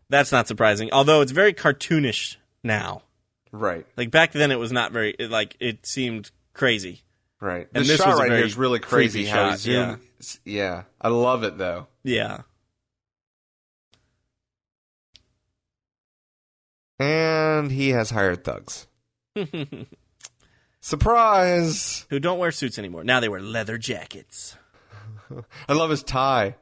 That's not surprising. Although it's very cartoonish now. Right. Like back then it was not very, it seemed crazy. Right. And this this shot was right here is really crazy how he zoomed. Yeah. I love it though. Yeah. And he has hired thugs. Surprise! Who don't wear suits anymore. Now they wear leather jackets. I love his tie.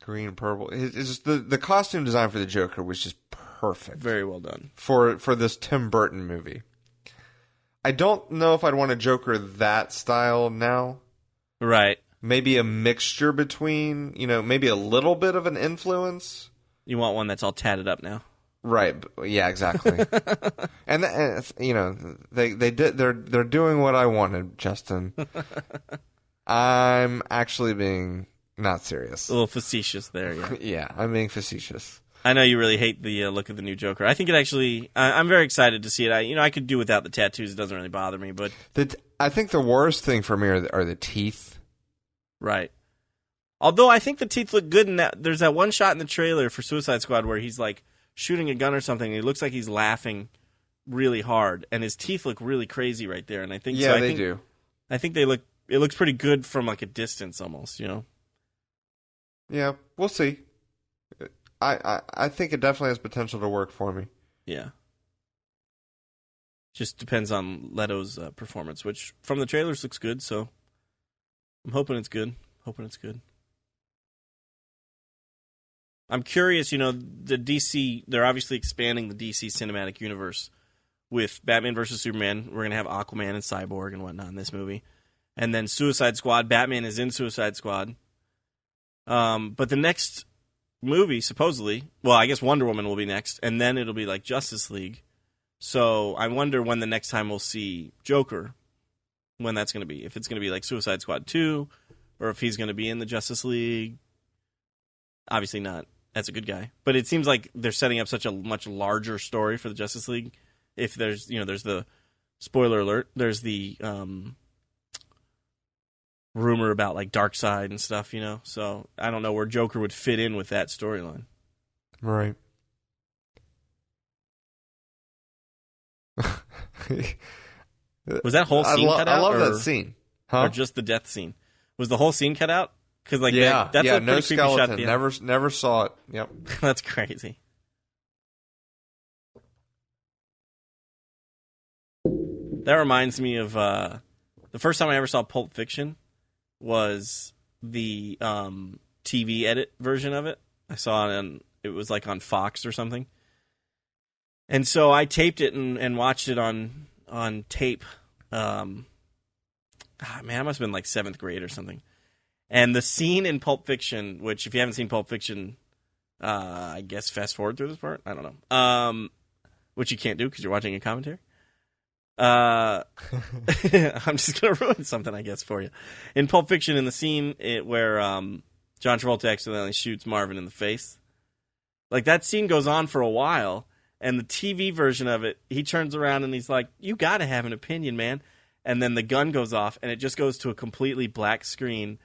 Green and purple. It's just the costume design for the Joker was just perfect. Very well done. For this Tim Burton movie. I don't know if I'd want a Joker that style now. Right. Maybe a mixture between, maybe a little bit of an influence. You want one that's all tatted up now. Right. Yeah, exactly. and they're doing what I wanted, Justin. I'm actually being not serious. A little facetious there, yeah. Yeah, I'm being facetious. I know you really hate the look of the new Joker. I think it actually... I'm very excited to see it. I could do without the tattoos. It doesn't really bother me, but... I think the worst thing for me are the teeth. Right. Although I think the teeth look good in that. There's that one shot in the trailer for Suicide Squad where he's like shooting a gun or something, and it looks like he's laughing really hard, and his teeth look really crazy right there. And I think they do. I think they look. It looks pretty good from like a distance, almost. You know. Yeah, we'll see. I think it definitely has potential to work for me. Yeah. Just depends on Leto's performance, which from the trailers looks good. So I'm hoping it's good. I'm curious, the DC, they're obviously expanding the DC cinematic universe with Batman vs. Superman. We're going to have Aquaman and Cyborg and whatnot in this movie. And then Suicide Squad, Batman is in Suicide Squad. But the next movie, supposedly, well, I guess Wonder Woman will be next, and then it'll be like Justice League. So I wonder when the next time we'll see Joker, when that's going to be. If it's going to be like Suicide Squad 2, or if he's going to be in the Justice League. Obviously not. That's a good guy. But it seems like they're setting up such a much larger story for the Justice League. If there's, there's the, spoiler alert, there's the rumor about like Darkseid and stuff, So I don't know where Joker would fit in with that storyline. Right. Was that whole scene cut out? I love that scene. Or just the death scene? Was the whole scene cut out? Because that's a no pretty creepy shot at the end. Never saw it. Yep. That's crazy. That reminds me of the first time I ever saw Pulp Fiction was the TV edit version of it. I saw it it was like on Fox or something. And so I taped it and watched it on tape. Man, I must have been like 7th grade or something. And the scene in Pulp Fiction, which if you haven't seen Pulp Fiction, I guess fast forward through this part. I don't know. Which you can't do because you're watching a commentary. I'm just going to ruin something, I guess, for you. In Pulp Fiction, in the scene where John Travolta accidentally shoots Marvin in the face, like that scene goes on for a while, and the TV version of it, he turns around and he's like, "You got to have an opinion, man." And then the gun goes off, and it just goes to a completely black screen,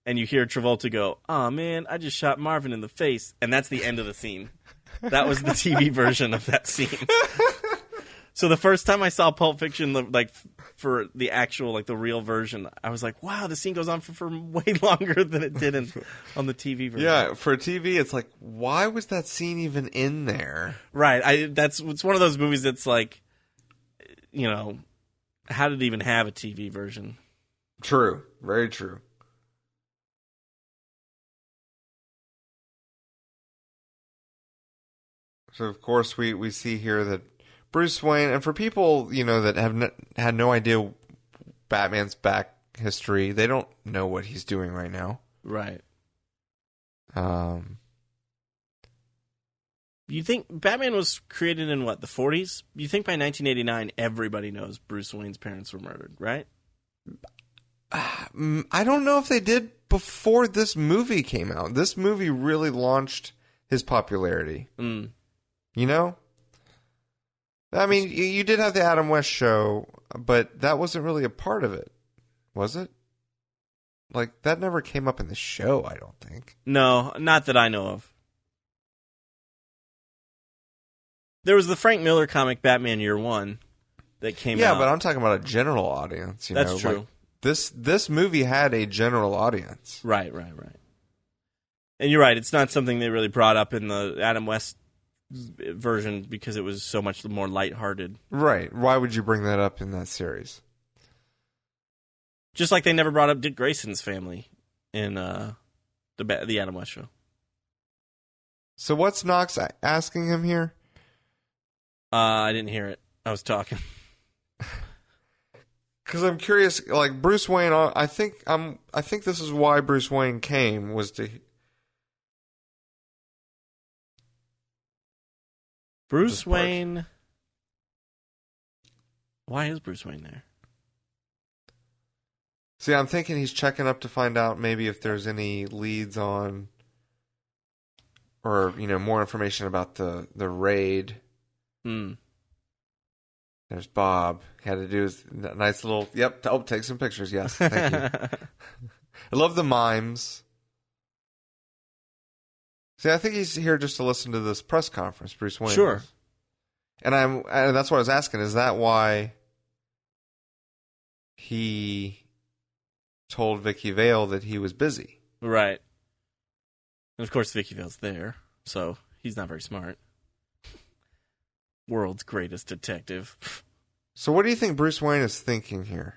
and you hear Travolta go, "Oh, man, I just shot Marvin in the face." And that's the end of the scene. That was the TV version of that scene. So the first time I saw Pulp Fiction, like for the actual, like the real version, I was like, "Wow, the scene goes on for way longer than it did on the TV version." Yeah, for TV, it's like, why was that scene even in there? Right. It's one of those movies that's like, how did it even have a TV version? True. Very true. So, of course, we see here that Bruce Wayne, and for people, that have had no idea Batman's back history, they don't know what he's doing right now. Right. You think Batman was created in what, the 40s? You think by 1989 everybody knows Bruce Wayne's parents were murdered, right? I don't know if they did before this movie came out. This movie really launched his popularity. I mean, you did have the Adam West show, but that wasn't really a part of it, was it? Like, that never came up in the show, I don't think. No, not that I know of. There was the Frank Miller comic Batman Year One that came out. Yeah, but I'm talking about a general audience. That's true. Like, this movie had a general audience. Right. And you're right, it's not something they really brought up in the Adam West version because it was so much more lighthearted. Right. Why would you bring that up in that series? Just like they never brought up Dick Grayson's family in the Adam West show. So what's Knox asking him here? I didn't hear it. I was talking. Because I'm curious, like Bruce Wayne. I think this is why Bruce Wayne came, was to. Bruce Wayne. Why is Bruce Wayne there? See, I'm thinking he's checking up to find out maybe if there's any leads on, or more information about the raid. There's Bob. He had to do his nice little, yep, take some pictures. Yes, thank you. I love the mimes. See, I think he's here just to listen to this press conference, Bruce Wayne. Sure. And that's what I was asking. Is that why he told Vicky Vale that he was busy? Right. And of course, Vicky Vale's there, so he's not very smart. World's greatest detective. So what do you think Bruce Wayne is thinking here?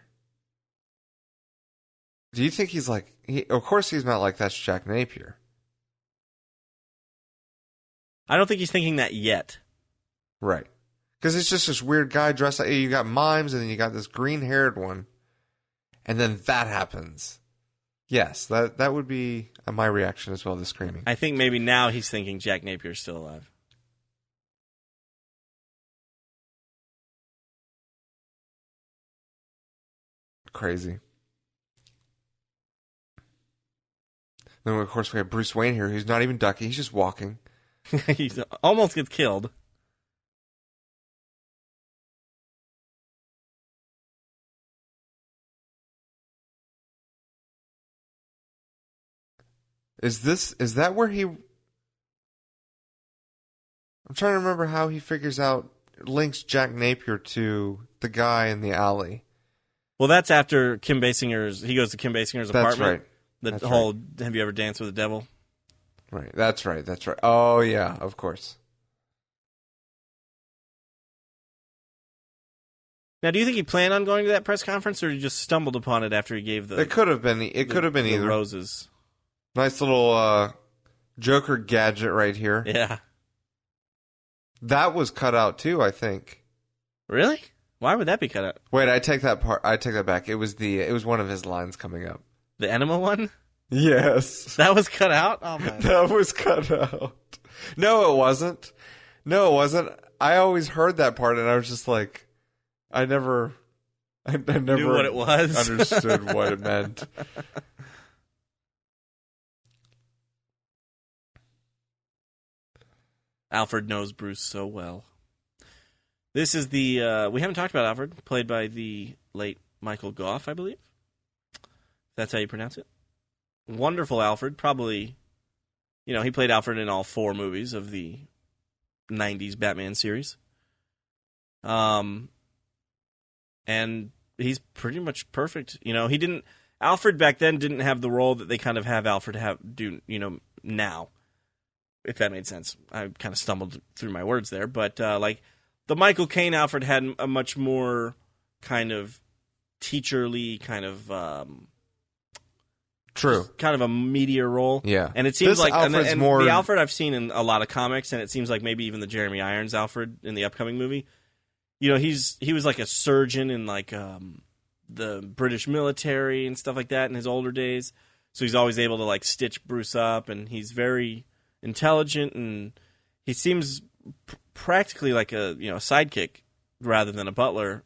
Do you think he's like... of course he's not like, that's Jack Napier. I don't think he's thinking that yet. Right. Because it's just this weird guy dressed like... You got mimes, and then you got this green-haired one. And then that happens. Yes, that would be my reaction as well, the screaming. I think maybe now he's thinking Jack Napier's still alive. Crazy. Then, of course, we have Bruce Wayne here. He's not even ducking. He's just walking. He almost gets killed. Is that where he... I'm trying to remember how he figures out, links Jack Napier to the guy in the alley. Well, that's after Kim Basinger's... He goes to Kim Basinger's apartment. That's right. The whole, have you ever danced with the devil? Right, that's right. Oh, yeah, of course. Now, do you think he planned on going to that press conference, or he just stumbled upon it after he gave the... It could have been either. Roses. Nice little Joker gadget right here. Yeah. That was cut out too, I think. Really? Why would that be cut out? Wait, I take that back. It was one of his lines coming up. The enema one? Yes. That was cut out? Oh my. That was cut out. No, it wasn't. I always heard that part, and I was just like, I never knew what it was. Understood what it meant. Alfred knows Bruce so well. This is the... we haven't talked about Alfred, played by the late Michael Gough, I believe. That's how you pronounce it. Wonderful Alfred. Probably, he played Alfred in all 4 movies of the 90s Batman series. And he's pretty much perfect. Alfred back then didn't have the role that they kind of have Alfred do now. If that made sense. I kind of stumbled through my words there. But, the Michael Caine Alfred had a much more kind of teacherly, kind of... True. Kind of a meatier role. Yeah. And it seems this like... Alfred's more... the Alfred I've seen in a lot of comics, and it seems like maybe even the Jeremy Irons Alfred in the upcoming movie, he was like a surgeon in, like, the British military and stuff like that in his older days. So he's always able to, like, stitch Bruce up, and he's very... intelligent, and he seems practically like a sidekick rather than a butler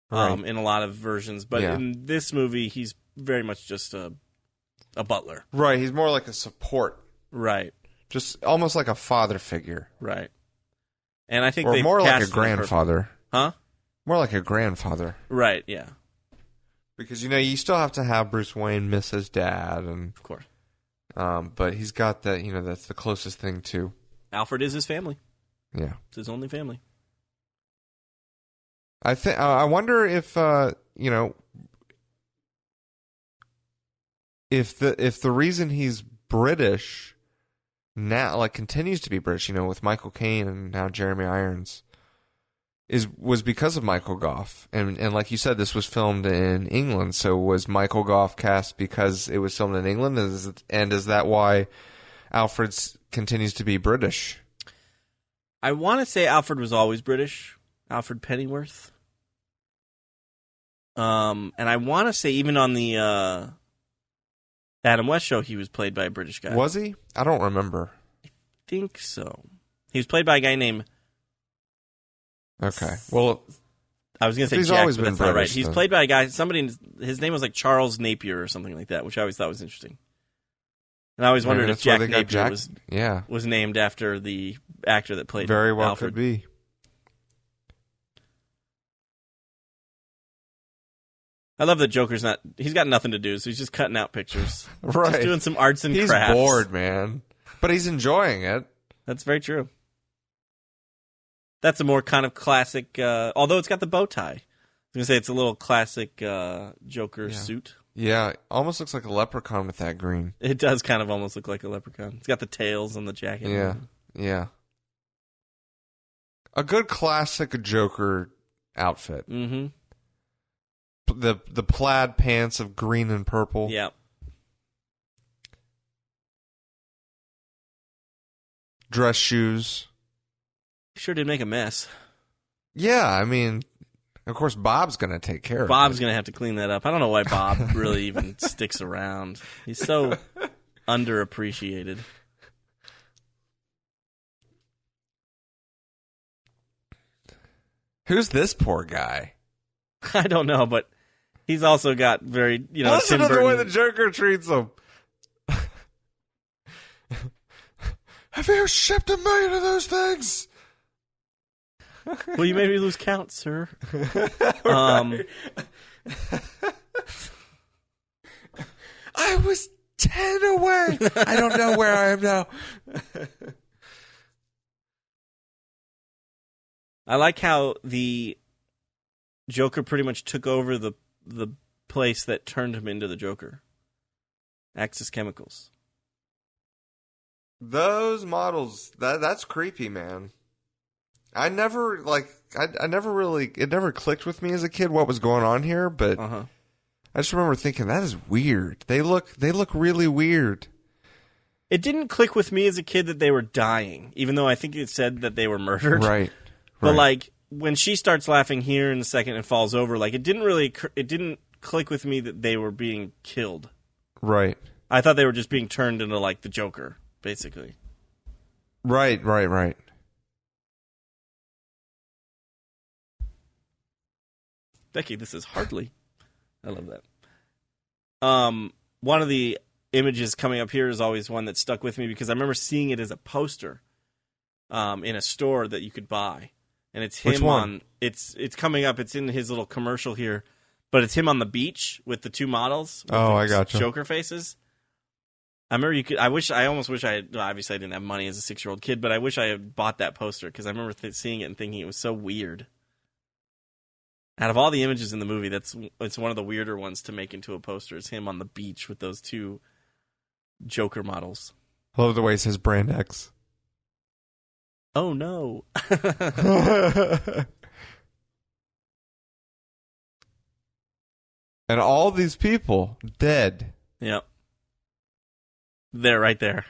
in a lot of versions. But in this movie, he's very much just a butler. Right, he's more like a support. Right. Just almost like a father figure. Right. And I think or they more like a cast grandfather. Huh? More like a grandfather. Right, yeah. Because, you still have to have Bruce Wayne miss his dad. And of course. But he's got that, that's the closest thing to. Alfred is his family. Yeah. It's his only family. I wonder if, if the reason he's British now, like, continues to be British, with Michael Caine and now Jeremy Irons, was because of Michael Gough. And like you said, this was filmed in England, so was Michael Gough cast because it was filmed in England? And is that why Alfred continues to be British? I want to say Alfred was always British. Alfred Pennyworth. And I want to say even on the Adam West show, he was played by a British guy. Was he? I don't remember. I think so. He was played by a guy named... Okay. Well, I was going to say Jack, but that's not right. He's played by a guy, his name was like Charles Napier or something like that, which I always thought was interesting. And I always wondered if Jack Napier was named after the actor that played Very well Alfred. could be. I love that Joker's not. He's got nothing to do, so he's just cutting out pictures. Right. Just doing some arts and he's crafts. He's bored, man. But he's enjoying it. That's very true. That's a more kind of classic, although it's got the bow tie. I was going to say it's a little classic Joker suit. Yeah, almost looks like a leprechaun with that green. It does kind of almost look like a leprechaun. It's got the tails on the jacket. Yeah. A good classic Joker outfit. Mm-hmm. The plaid pants of green and purple. Yeah. Dress shoes. Sure did make a mess. Yeah, I mean, of course, Bob's going to take care of it. Bob's going to have to clean that up. I don't know why Bob really even sticks around. He's so underappreciated. Who's this poor guy? I don't know, but he's also got very, Listen to the way the Joker treats him. Have you shipped 1 million of those things? Well, you made me lose count, sir. I was 10 away. I don't know where I am now. I like how the Joker pretty much took over the place that turned him into the Joker. Axis Chemicals. Those models, that's creepy, man. I never really, it never clicked with me as a kid what was going on here, but I just remember thinking, that is weird. They look really weird. It didn't click with me as a kid that they were dying, even though I think it said that they were murdered. Right. But like when she starts laughing here in a second and falls over, like it didn't click with me that they were being killed. Right. I thought they were just being turned into like the Joker, basically. Right. Becky, this is hardly. I love that. One of the images coming up here is always one that stuck with me because I remember seeing it as a poster in a store that you could buy. And it's him. Which one? It's coming up. It's in his little commercial here, but it's him on the beach with the two models. I gotcha. Joker faces. I remember you could. I almost wish I had. Obviously, I didn't have money as a 6-year-old kid, but I wish I had bought that poster because I remember seeing it and thinking it was so weird. Out of all the images in the movie, it's one of the weirder ones to make into a poster. It's him on the beach with those two Joker models. I love the way he says Brand X. Oh no. And all these people dead. Yep. They're right there.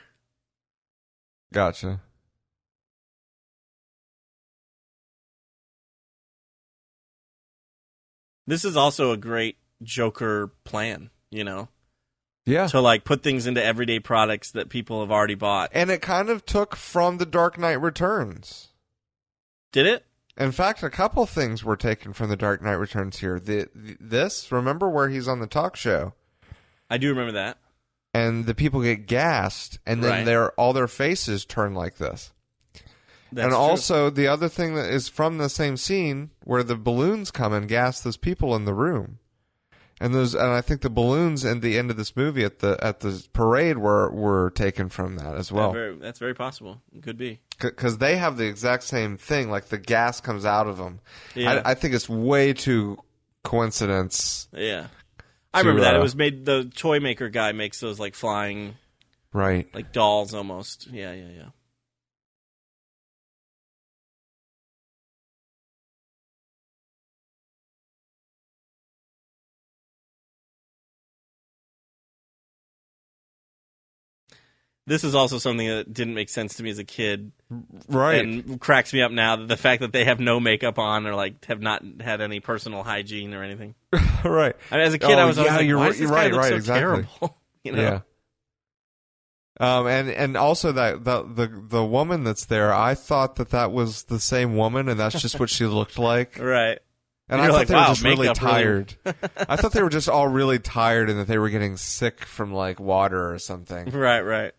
Gotcha. This is also a great Joker plan, Yeah. to like put things into everyday products that people have already bought. And it kind of took from The Dark Knight Returns. Did it? In fact, a couple things were taken from The Dark Knight Returns here. This, remember where he's on the talk show? I do remember that. And the people get gassed, and then all their faces turn like this. That's and true. also, the other thing that is from the same scene where the balloons come and gas those people in the room. And I think the balloons at the end of this movie at the parade were taken from that as well. That's very possible. It could be. Because they have the exact same thing, like the gas comes out of them. Yeah. I think it's way too coincidence. Yeah. I remember that. It was made, the toy maker guy makes those like flying, right, like dolls almost. Yeah. This is also something that didn't make sense to me as a kid. Right. And cracks me up now, the fact that they have no makeup on or like have not had any personal hygiene or anything. Right. I mean, as a kid, I was always like, why does this guy look so exactly. terrible? Yeah. And also that the woman that's there, I thought that was the same woman, and that's just what she looked like. Right. And I thought they were just really tired. I thought they were just all really tired, and that they were getting sick from like water or something. Right.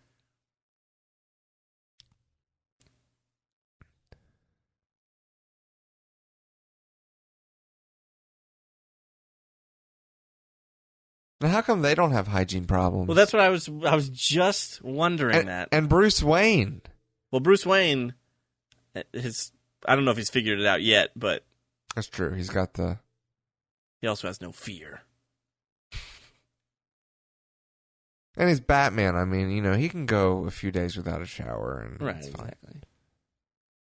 Now, how come they don't have hygiene problems? Well, that's what I was just wondering that. And Bruce Wayne. Well, Bruce Wayne, I don't know if he's figured it out yet, but that's true. He's got the. He also has no fear. And he's Batman. I mean, he can go a few days without a shower, and right, it's fine. Exactly.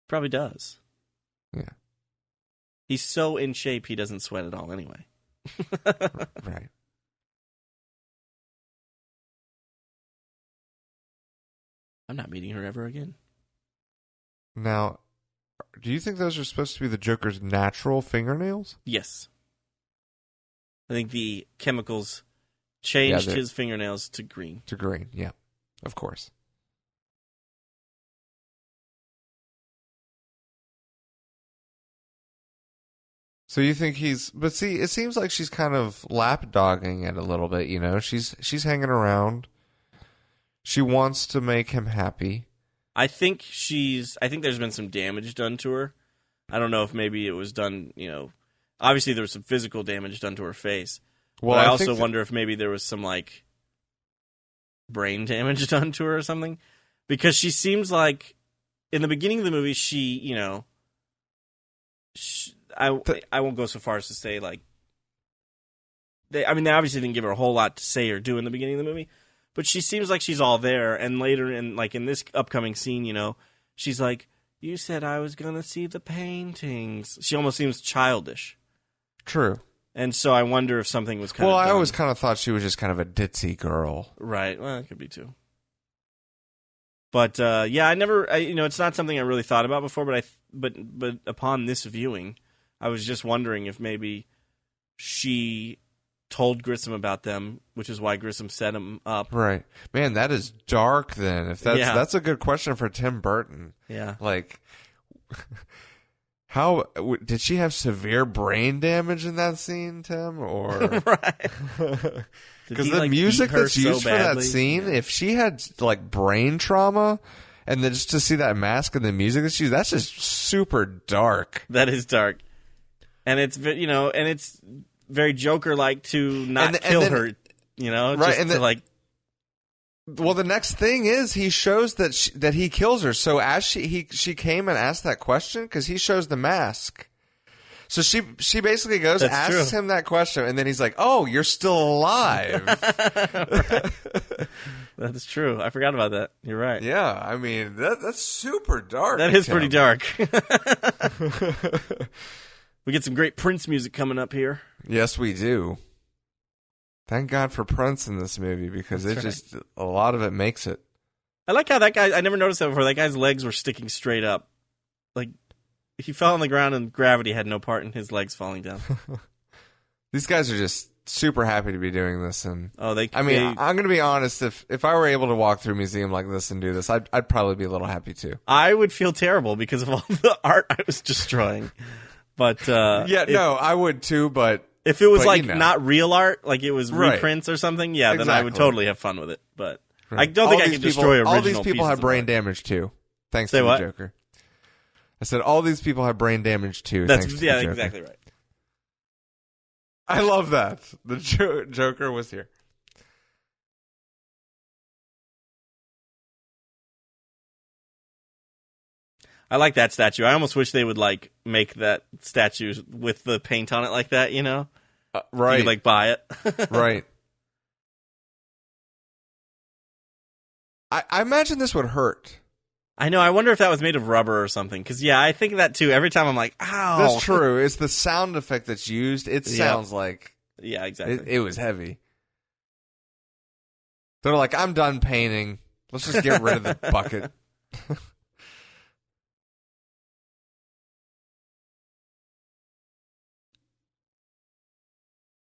Probably does. Yeah. He's so in shape, he doesn't sweat at all anyway. Right. I'm not meeting her ever again. Now, do you think those are supposed to be the Joker's natural fingernails? Yes. I think the chemicals changed his fingernails to green. To green, yeah. Of course. So you think but see, it seems like she's kind of lapdogging it a little bit, She's hanging around. She wants to make him happy. I think there's been some damage done to her. I don't know if maybe it was done, obviously there was some physical damage done to her face. Well, but I also wonder if maybe there was some, brain damage done to her or something. Because she seems like, in the beginning of the movie, I won't go so far as to say, they obviously didn't give her a whole lot to say or do in the beginning of the movie, but she seems like she's all there, and later in this upcoming scene, she's like, you said I was going to see the paintings. She almost seems childish. True. And so I wonder if something was kind of I always kind of thought she was just kind of a ditzy girl. Right. Well, it could be too. But, yeah, it's not something I really thought about before, but upon this viewing, I was just wondering if maybe she told Grissom about them, which is why Grissom set him up. Right. Man, that is dark then. If that's a good question for Tim Burton. Yeah. How did she have severe brain damage in that scene, Tim? Or right. Because the music that's used for that scene, if she had brain trauma, and then just to see that mask and the music that's used, that's just super dark. That is dark. And it's it's very Joker-like to not kill her, right? Just well, the next thing is he shows that he kills her. So as she came and asked that question because he shows the mask. So she basically goes, asks him that question, and then he's like, "Oh, you're still alive." That's true. I forgot about that. You're right. Yeah, I mean that's super dark. That is pretty dark. We get some great Prince music coming up here. Yes, we do. Thank God for Prince in this movie because a lot of it makes it. I like how that guy, I never noticed that before, that guy's legs were sticking straight up. He fell on the ground and gravity had no part in his legs falling down. These guys are just super happy to be doing this. And I'm going to be honest, if I were able to walk through a museum like this and do this, I'd probably be a little happy too. I would feel terrible because of all the art I was destroying. But I would too, but if it was not real art, like it was reprints or something, then I would totally have fun with it. But I don't think I can destroy original all these people have brain damage too, thanks to the Joker. I said all these people have brain damage too. Thanks to the Joker. Exactly right. I love that. The Joker was here. I like that statue. I almost wish they would make that statue with the paint on it like that, right. You could buy it. Right. I imagine this would hurt. I know. I wonder if that was made of rubber or something. Because, I think of that too. Every time I'm like, ow. That's true. It's the sound effect that's used. It sounds like... Yeah, exactly. It was heavy. They're like, I'm done painting. Let's just get rid of the bucket.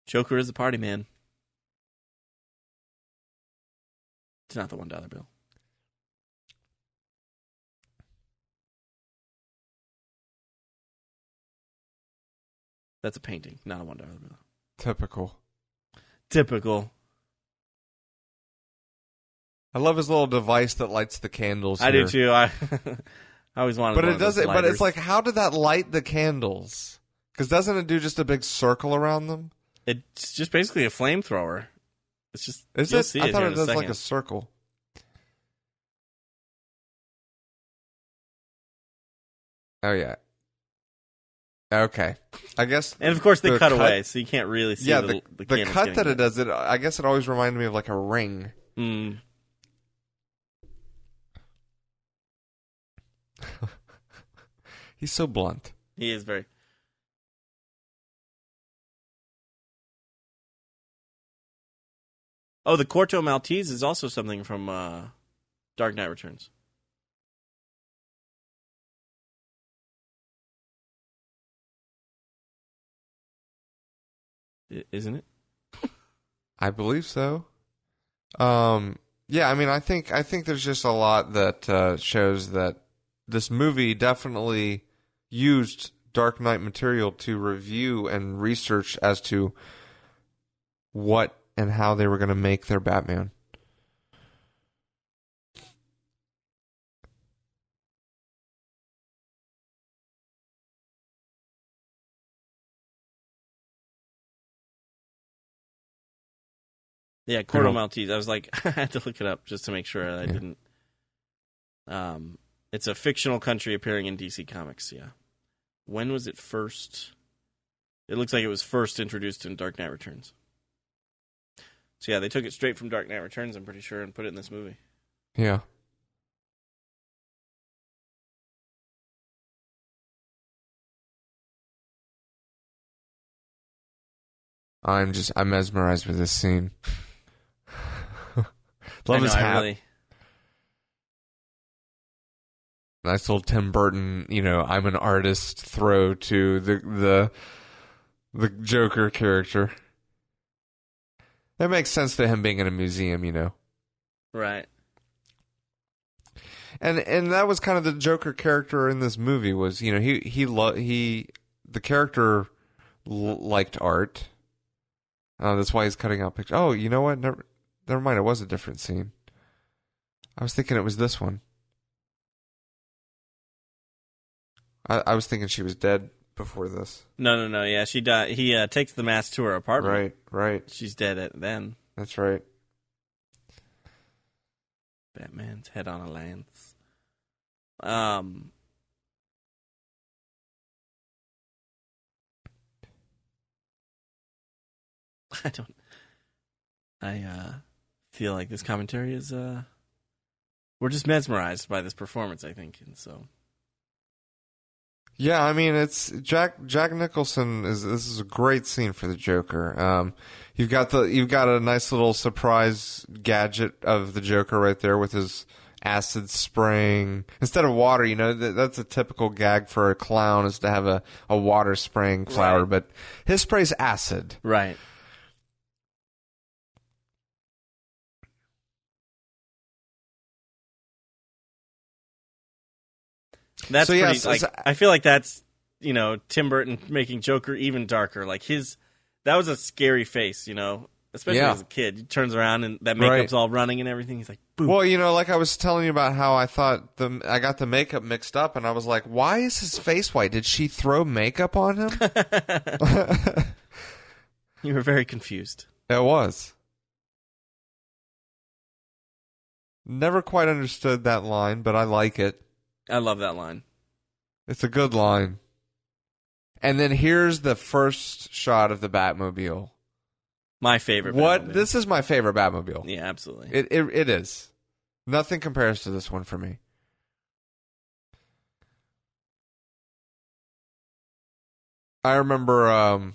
Joker is the party man. It's not the $1 bill. That's a painting, not a $1 bill. Typical. I love his little device that lights the candles. I do too. I always wanted. But it doesn't. But it's like, how did that light the candles? Because doesn't it do just a big circle around them? It's just basically a flamethrower. It's just Is you'll it? see I it thought here it in a does second. like a circle. Oh yeah. Okay. I guess. And of course they the cut away, so you can't really see the the candles cut getting that it lit. does. I guess it always reminded me of like a ring. Mm. He's so blunt. He is very. Oh, the Corto Maltese is also something from Dark Knight Returns. Isn't it? I believe so. Yeah, I mean, I think there's just a lot that shows that this movie definitely used Dark Knight material to review and research as to what and how they were going to make their Batman. Yeah, Corto Maltese. I was like, I had to look it up just to make sure I didn't. It's a fictional country appearing in DC Comics. Yeah. When was it first? It looks like it was first introduced in Dark Knight Returns. So yeah, they took it straight from Dark Knight Returns, I'm pretty sure, and put it in this movie. Yeah. I'm mesmerized with this scene. Love his hat. Really... Nice little Tim Burton, I'm an artist throw to the Joker character. That makes sense to him being in a museum, Right. And that was kind of the Joker character in this movie was, the character liked art. That's why he's cutting out pictures. Oh, you know what? Never mind. It was a different scene. I was thinking it was this one. I was thinking she was dead before this. No. Yeah, she died. He takes the mask to her apartment. Right. She's dead then. That's right. Batman's head on a lance. I feel like this commentary is we're just mesmerized by this performance, I think, and so. Yeah, I mean, it's Jack Nicholson this is a great scene for the Joker. You've got a nice little surprise gadget of the Joker right there with his acid spraying instead of water. That's a typical gag for a clown is to have a water spraying flower, right. But his spray's acid. Right. That's so, pretty, I feel like that's, Tim Burton making Joker even darker. Like that was a scary face, especially as a kid. He turns around and that makeup's all running and everything. He's like, boom. Well, like I was telling you about how I thought I got the makeup mixed up and I was like, why is his face white? Did she throw makeup on him? You were very confused. It was. Never quite understood that line, but I like it. I love that line. It's a good line. And then here's the first shot of the Batmobile. My favorite Batmobile. This is my favorite Batmobile. Yeah, absolutely. It is. Nothing compares to this one for me. I remember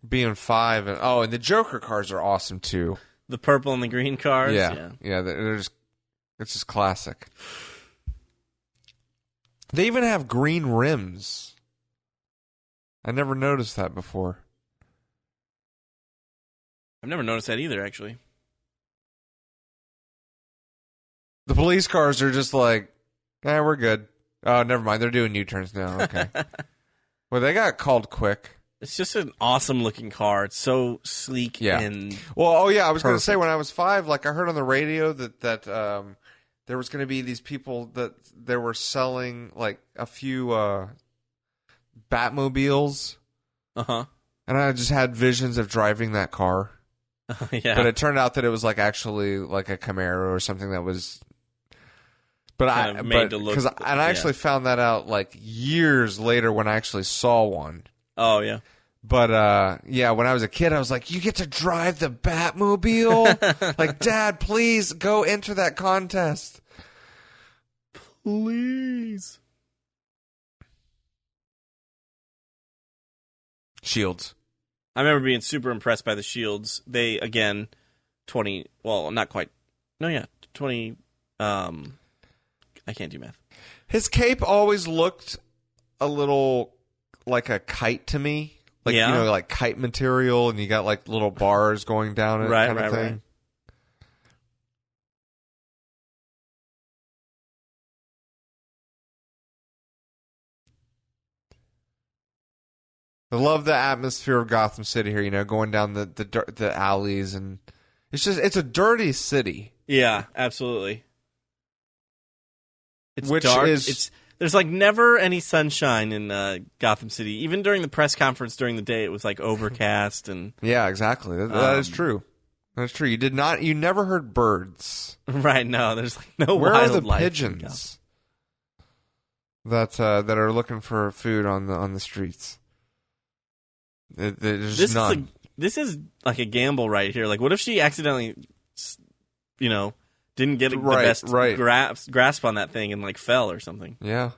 being 5 and the Joker cars are awesome too. The purple and the green cars? Yeah, it's just classic. They even have green rims. I never noticed that before. I've never noticed that either, actually. The police cars are just like, we're good. Oh, never mind. They're doing U-turns now. Okay. Well, they got called quick. It's just an awesome-looking car. It's so sleek and I was going to say, when I was 5, like, I heard on the radio that there was going to be these people that they were selling like a few Batmobiles. Uh-huh. And I just had visions of driving that car. Yeah. But it turned out that it was like actually like a Camaro or something that was. But I actually found that out like years later when I actually saw one. Oh yeah. But when I was a kid, I was like, "You get to drive the Batmobile? Like, Dad, please go enter that contest, please." Shields. I remember being super impressed by the shields. They, again, 20... Well, not quite. No, yeah. 20... I can't do math. His cape always looked a little like a kite to me. Like, you know, like kite material, and you got, like, little bars going down it kind of thing. Right. I love the atmosphere of Gotham City here, you know, going down the alleys, and it's a dirty city. Yeah, absolutely. It's dark. There's like never any sunshine in Gotham City. Even during the press conference during the day, it was like overcast and. Yeah, exactly. That is true. That's true. You never heard birds. Right? No, there's like no wildlife. Where are the pigeons that are looking for food on the streets? There's none. This is like a gamble right here. Like, what if she accidentally, you know, didn't get the best grasp on that thing and like fell or something? Yeah.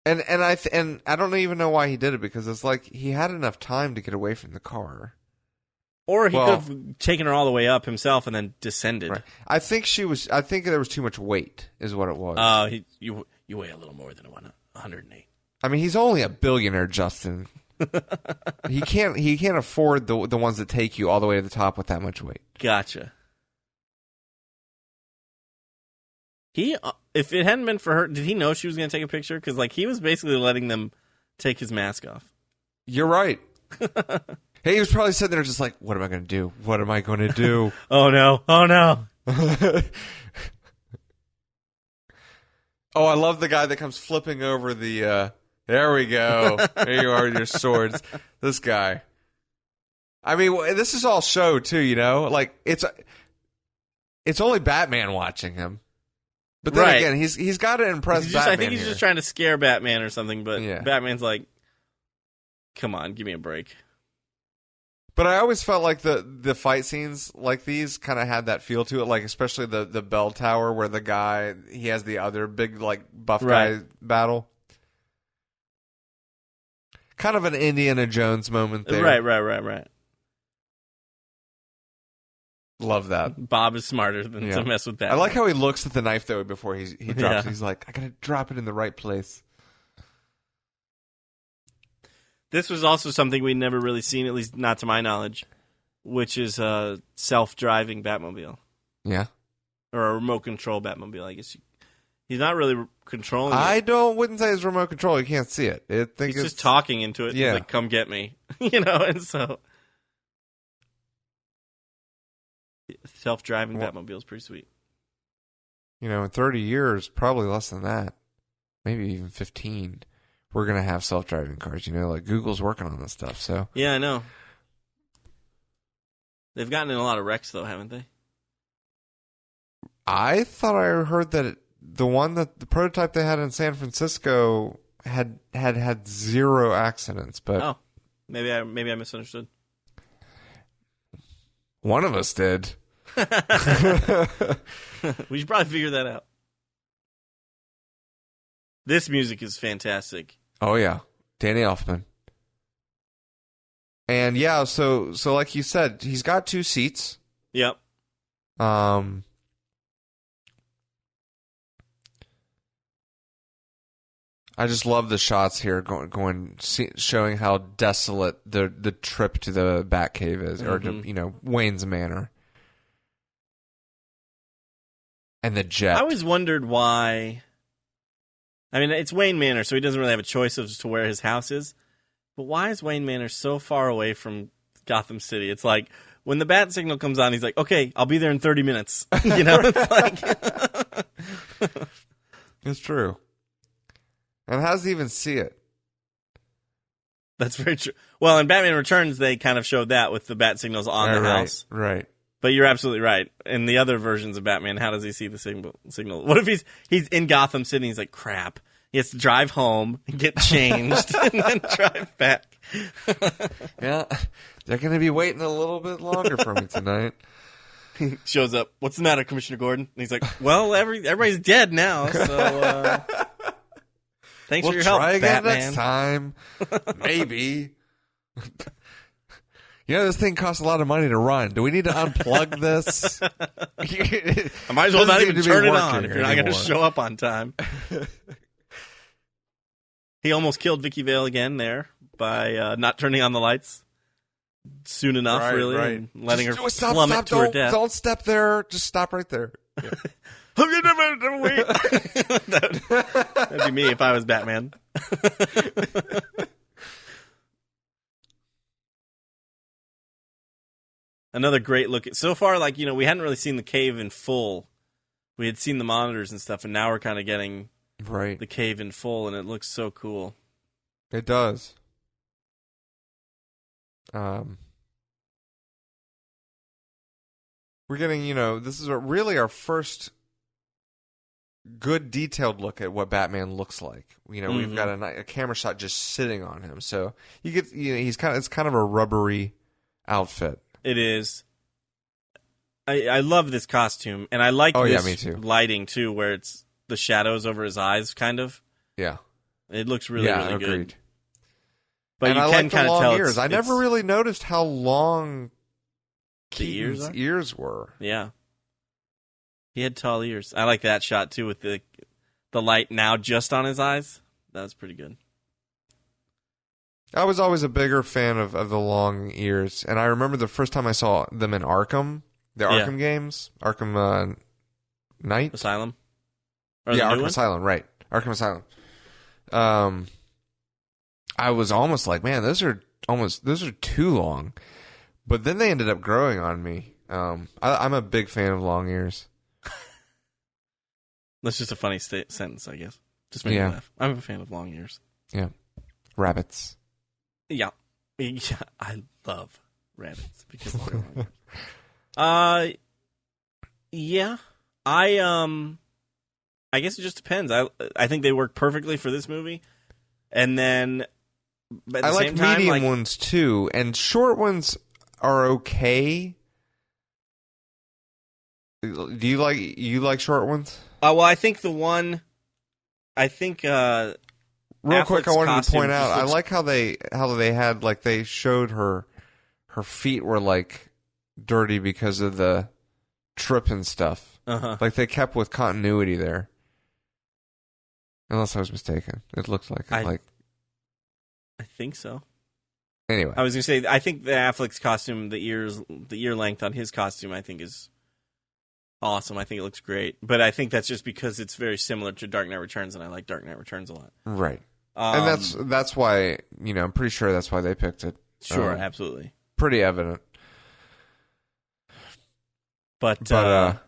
And I don't even know why he did it, because it's like he had enough time to get away from the car. Or he could have taken her all the way up himself and then descended. Right. I think there was too much weight, is what it was. You weigh a little more than 108. I mean, he's only a billionaire, Justin. He can't afford the ones that take you all the way to the top with that much weight. Gotcha. If it hadn't been for her, did he know she was going to take a picture? Because like he was basically letting them take his mask off. You're right. Hey, he was probably sitting there just like, what am I going to do? What am I going to do? Oh no! Oh no! Oh, I love the guy that comes flipping over the. There we go. There you are, your swords. This guy. I mean, this is all show too, you know. Like it's only Batman watching him. But then again, he's got to impress Batman. I think he's just trying to scare Batman or something. But Batman's like, "Come on, give me a break." But I always felt like the fight scenes like these kind of had that feel to it, like especially the bell tower where the guy he has the other big like buff guy battle. Kind of an Indiana Jones moment there. Right. Love that. Bob is smarter than to mess with that. I like how he looks at the knife though before he drops it. He's like, I gotta drop it in the right place. This was also something we'd never really seen, at least not to my knowledge, which is a self-driving Batmobile. Yeah. Or a remote control Batmobile, I guess. He's not really controlling it. Wouldn't say it's remote control. You can't see it. He's just talking into it. Yeah. He's like, come get me. You know, and so... Self-driving Batmobile is pretty sweet. You know, in 30 years, probably less than that. Maybe even 15. We're going to have self-driving cars. You know, like Google's working on this stuff. So yeah, I know. They've gotten in a lot of wrecks, though, haven't they? I thought I heard that the prototype they had in San Francisco had 0 accidents. But maybe I misunderstood. One of us did. We should probably figure that out. This music is fantastic. Oh yeah, Danny Elfman. And yeah, so like you said, he's got 2 seats. Yep. I just love the shots here, showing how desolate the trip to the Batcave is, or to, Wayne's Manor, and the jet. I always wondered why. I mean, it's Wayne Manor, so he doesn't really have a choice as to where his house is. But why is Wayne Manor so far away from Gotham City? It's like when the bat signal comes on, he's like, "Okay, I'll be there in 30 minutes." It's like it's true. And how does he even see it? That's very true. Well, in Batman Returns, they kind of showed that with the bat signals on the house. Right. But you're absolutely right. In the other versions of Batman, how does he see the signal? What if he's in Gotham City and he's like, crap. He has to drive home, get changed, and then drive back. Yeah, they're going to be waiting a little bit longer for me tonight. He shows up. What's the matter, Commissioner Gordon? And he's like, well, everybody's dead now, so thanks for your help, try again Batman. next time. Maybe. You know, this thing costs a lot of money to run. Do we need to unplug this? I might as well not even turn it on if you're not going to show up on time. He almost killed Vicky Vale again there by not turning on the lights soon enough, really, and letting her plummet to her death. Don't step there. Just stop right there. Yeah. That'd be me if I was Batman. Another great look. So far, like, you know, we hadn't really seen the cave in full. We had seen the monitors and stuff, and now we're kind of getting the cave in full, and it looks so cool. It does. We're getting, you know, this is really our first good detailed look at what Batman looks like. You know, we've got a camera shot just sitting on him, so you get, you know, it's kind of a rubbery outfit. It is. I love this costume, and I like this me too. lighting too, where it's the shadows over his eyes, kind of. Yeah, it looks really really agreed. good. But and you I can like the kind of long tell ears. I never really noticed how long Keaton's ears were. Yeah, he had tall ears. I like that shot too, with the light now just on his eyes. That was pretty good. I was always a bigger fan of the long ears, and I remember the first time I saw them in Arkham, the Arkham games, Arkham Knight Asylum. Arkham Asylum, right? Arkham Asylum. I was almost like, man, those are too long, but then they ended up growing on me. I'm a big fan of long ears. That's just a funny sentence, I guess. Just make me laugh. I'm a fan of long ears. Yeah, rabbits. Yeah, I love rabbits because of their long ears. Yeah, I guess it just depends. I think they work perfectly for this movie, and then at the I like same time, medium ones too, and short ones are okay. Do you like short ones? Well, I think real quick, I wanted to point out, I looks... like how they had, like, they showed her feet were, like, dirty because of the trip and stuff. Like, they kept with continuity there. Unless I was mistaken. It looked like it. I think so. Anyway. I was going to say, I think the Affleck's costume, the ear length on his costume, I think is awesome. I think it looks great. But I think that's just because it's very similar to Dark Knight Returns, and I like Dark Knight Returns a lot. Right. And that's why, you know, I'm pretty sure that's why they picked it. Sure, absolutely. Pretty evident. But I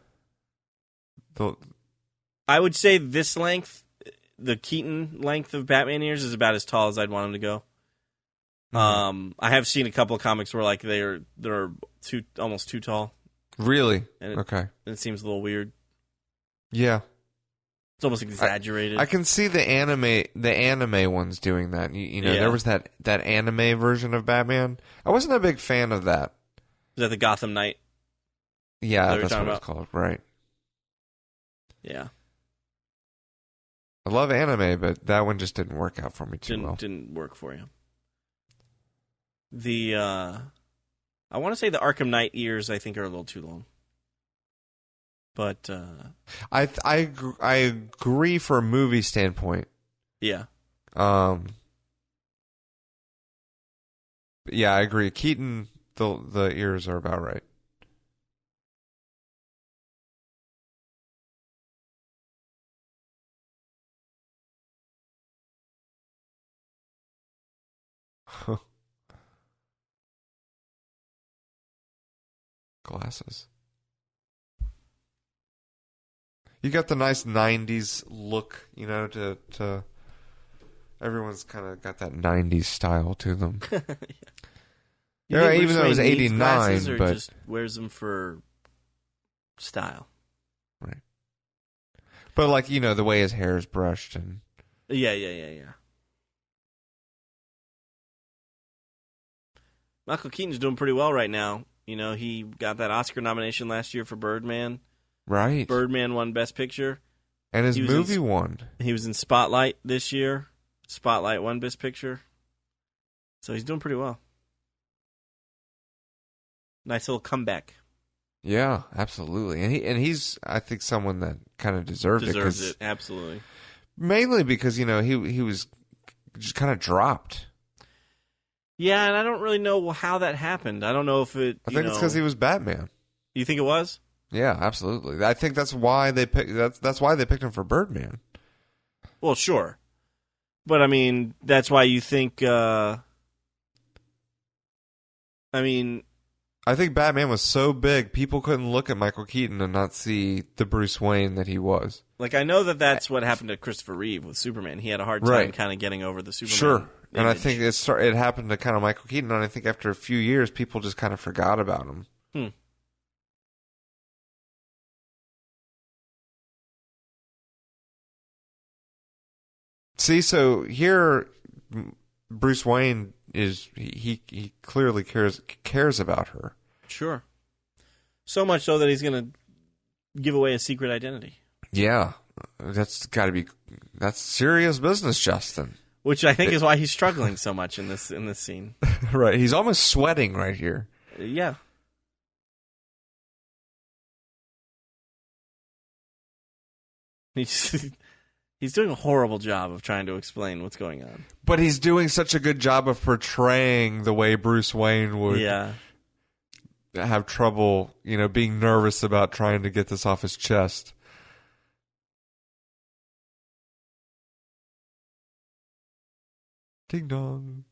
would say this length, the Keaton length of Batman ears, is about as tall as I'd want him to go. I have seen a couple of comics where, like, they're almost too tall. Really? Okay. And it seems a little weird. Yeah. It's almost exaggerated. I can see the anime ones doing that. You know, there was that anime version of Batman. I wasn't a big fan of that. Is that the Gotham Knight? Yeah, that's what it's called. Right. Yeah. I love anime, but that one just didn't work out for me too well. Didn't work for you. I want to say the Arkham Knight ears, I think, are a little too long. But I agree for a movie standpoint. Yeah. Yeah, I agree. Keaton, the ears are about right. Glasses. You got the nice 90s look, you know, to Everyone's kind of got that 90s style to them. Yeah, even though it was 89, or but just wears them for style. Right. But like, the way his hair is brushed and Yeah. Michael Keaton's doing pretty well right now. He got that Oscar nomination last year for Birdman. Right. Birdman won Best Picture. And his movie won. He was in Spotlight this year. Spotlight won Best Picture. So he's doing pretty well. Nice little comeback. Yeah, absolutely. And he's I think someone that kind of deserved it, absolutely. Mainly because, he was just kind of dropped. Yeah, and I don't really know how that happened. I don't know if it. I think it's because he was Batman. You think it was? Yeah, absolutely. I think that's why they picked. That's why they picked him for Birdman. Well, sure, but I mean, that's why you think. I think Batman was so big, people couldn't look at Michael Keaton and not see the Bruce Wayne that he was. Like, I know that's what happened to Christopher Reeve with Superman. He had a hard time kind of getting over the Superman. Sure. image. And I think it happened to kind of Michael Keaton, and I think after a few years, people just kind of forgot about him. See, so here, Bruce Wayne is he clearly cares about her. Sure. So much so that he's going to give away a secret identity. Yeah, that's serious business, Justin. Which I think is why he's struggling so much in this scene. Right, he's almost sweating right here. Yeah. He's doing a horrible job of trying to explain what's going on. But he's doing such a good job of portraying the way Bruce Wayne would have trouble, being nervous about trying to get this off his chest. Ding dong.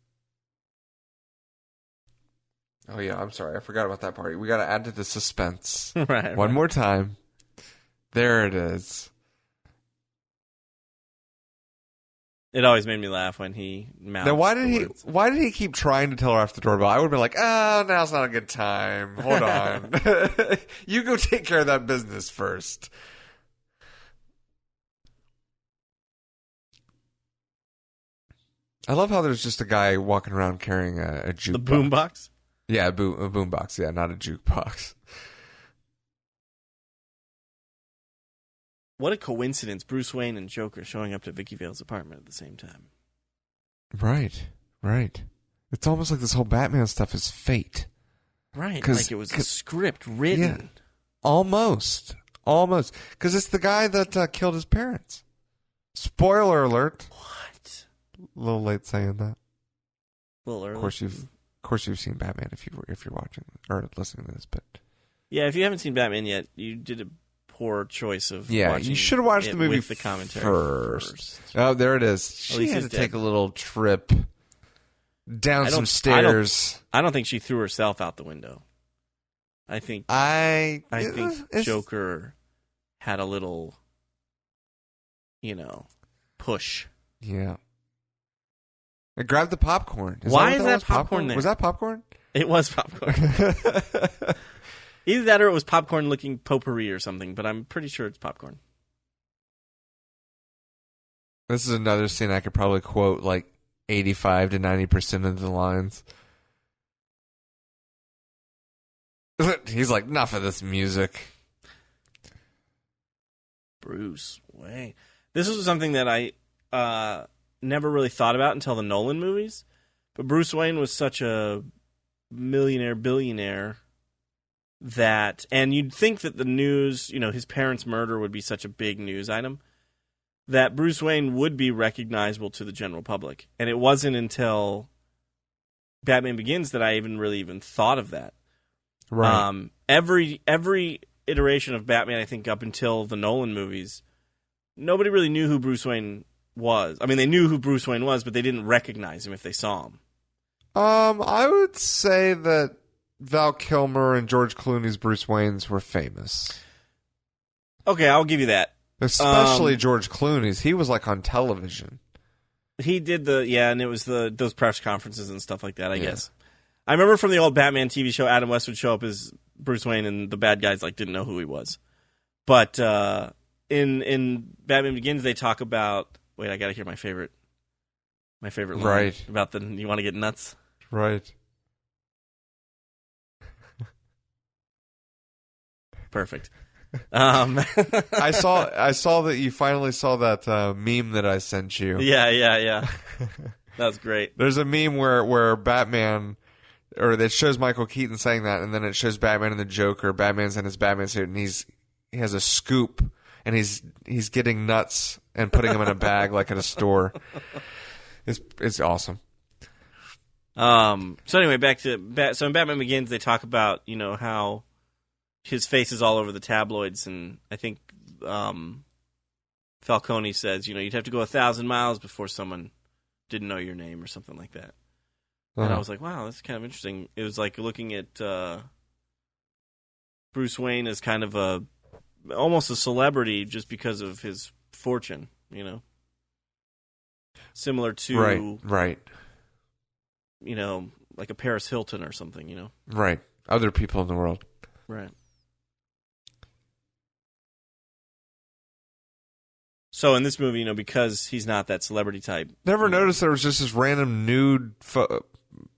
Oh, yeah, I'm sorry. I forgot about that part. We got to add to the suspense. One more time. There it is. It always made me laugh when he mouthed. Now, why did he keep trying to tell her after the doorbell? I would have been like, oh, now's not a good time. Hold on. You go take care of that business first. I love how there's just a guy walking around carrying a jukebox. The boombox? Yeah, a boombox. Yeah, not a jukebox. What a coincidence, Bruce Wayne and Joker showing up to Vicky Vale's apartment at the same time. Right. It's almost like this whole Batman stuff is fate. Right, like it was a script written. Yeah, almost. Because it's the guy that killed his parents. Spoiler alert. What? A little late saying that. A little early. Of course you've seen Batman if you're watching or listening to this, but yeah, if you haven't seen Batman yet, you did a poor choice of watching. You should have watched the movie with the commentary first. Oh, there it is. She had to take a little trip down some stairs. I don't think she threw herself out the window. I think Joker had a little, push. Yeah. I grabbed the popcorn. Why is that popcorn there? Was that popcorn? It was popcorn. Either that or it was popcorn-looking potpourri or something, but I'm pretty sure it's popcorn. This is another scene I could probably quote like 85 to 90% of the lines. He's like, enough of this music. Bruce Wayne. This was something that I never really thought about until the Nolan movies, but Bruce Wayne was such a millionaire, billionaire and you'd think that the news, his parents' murder would be such a big news item, that Bruce Wayne would be recognizable to the general public. And it wasn't until Batman Begins that I even thought of that. Right. Every iteration of Batman, I think, up until the Nolan movies, nobody really knew who Bruce Wayne was. I mean, they knew who Bruce Wayne was, but they didn't recognize him if they saw him. I would say that Val Kilmer and George Clooney's Bruce Waynes were famous. Okay, I'll give you that. Especially George Clooney's. He was like on television. He did and it was those press conferences and stuff like that, I guess. I remember from the old Batman TV show, Adam West would show up as Bruce Wayne, and the bad guys didn't know who he was. But in Batman Begins, they talk about. Wait, I gotta hear my favorite line. Right. About you want to get nuts? Right. Perfect. I saw that you finally saw that meme that I sent you. Yeah. That was great. There's a meme where Batman, or that shows Michael Keaton saying that, and then it shows Batman and the Joker. Batman's in his Batman suit, and he has a scoop, and he's getting nuts and putting them in a bag like at a store. It's awesome. So anyway, back to so in Batman Begins, they talk about how his face is all over the tabloids, and I think Falcone says you'd have to go 1,000 miles before someone didn't know your name or something like that. Uh-huh. And I was like, wow, that's kind of interesting. It was like looking at Bruce Wayne as kind of almost a celebrity just because of his fortune, similar to right, like a Paris Hilton or something, right, other people in the world, right. So in this movie, because he's not that celebrity type. Never noticed there was just this random nude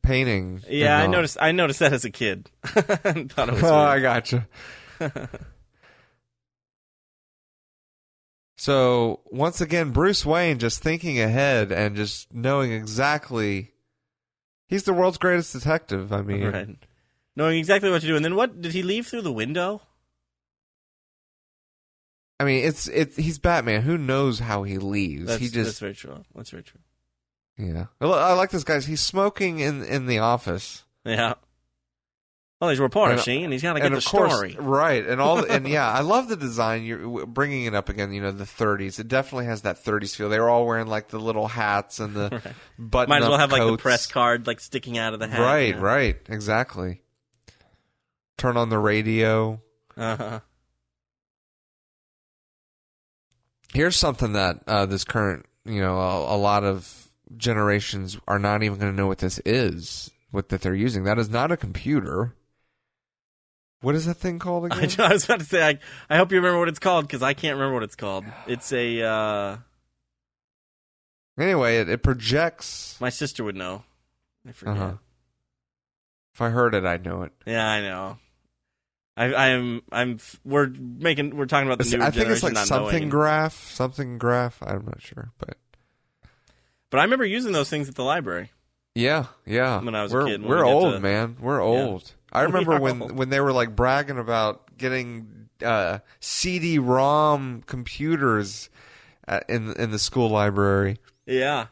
painting. Yeah, I noticed that as a kid. Thought it was weird. I gotcha. So once again, Bruce Wayne just thinking ahead and just knowing exactly. He's the world's greatest detective. I mean, right. Knowing exactly what to do, and then what did he leave through the window? I mean, he's Batman. Who knows how he leaves? That's very true. That's very true. Yeah, I like this guy. He's smoking in the office. Yeah. Well, he's a reporter, and he's got to get the story right. And I love the design. You're bringing it up again. The 30s. It definitely has that 30s feel. They were all wearing the little hats and the right. button-up Might as well have coats. the press card sticking out of the hat. Right, right, exactly. Turn on the radio. Uh-huh. Here's something that this current, a lot of generations are not even going to know what this is, that they're using. That is not a computer. What is that thing called again? I was about to say, I hope you remember what it's called, because I can't remember what it's called. It's a... Anyway, it projects... My sister would know. I forget. Uh-huh. If I heard it, I'd know it. Yeah, I know. We're talking about the new generation. I think it's not something knowing. something graph. I'm not sure, but I remember using those things at the library. Yeah. When I was a kid, we're old, man. We're old. I remember old. when they were bragging about getting CD-ROM computers in the school library. Yeah.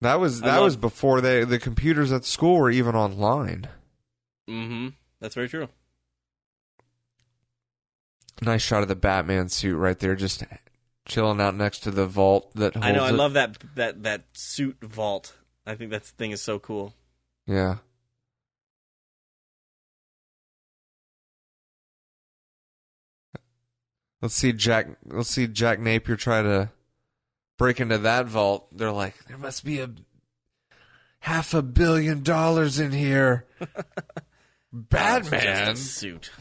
That was before the computers at school were even online. Mm-hmm. That's very true. Nice shot of the Batman suit right there, just chilling out next to the vault that holds I know. I it. love that suit vault. I think that thing is so cool. Yeah. Let's see Jack Napier try to break into that vault. They're like, there must be $500 million in here. Batman Just a suit.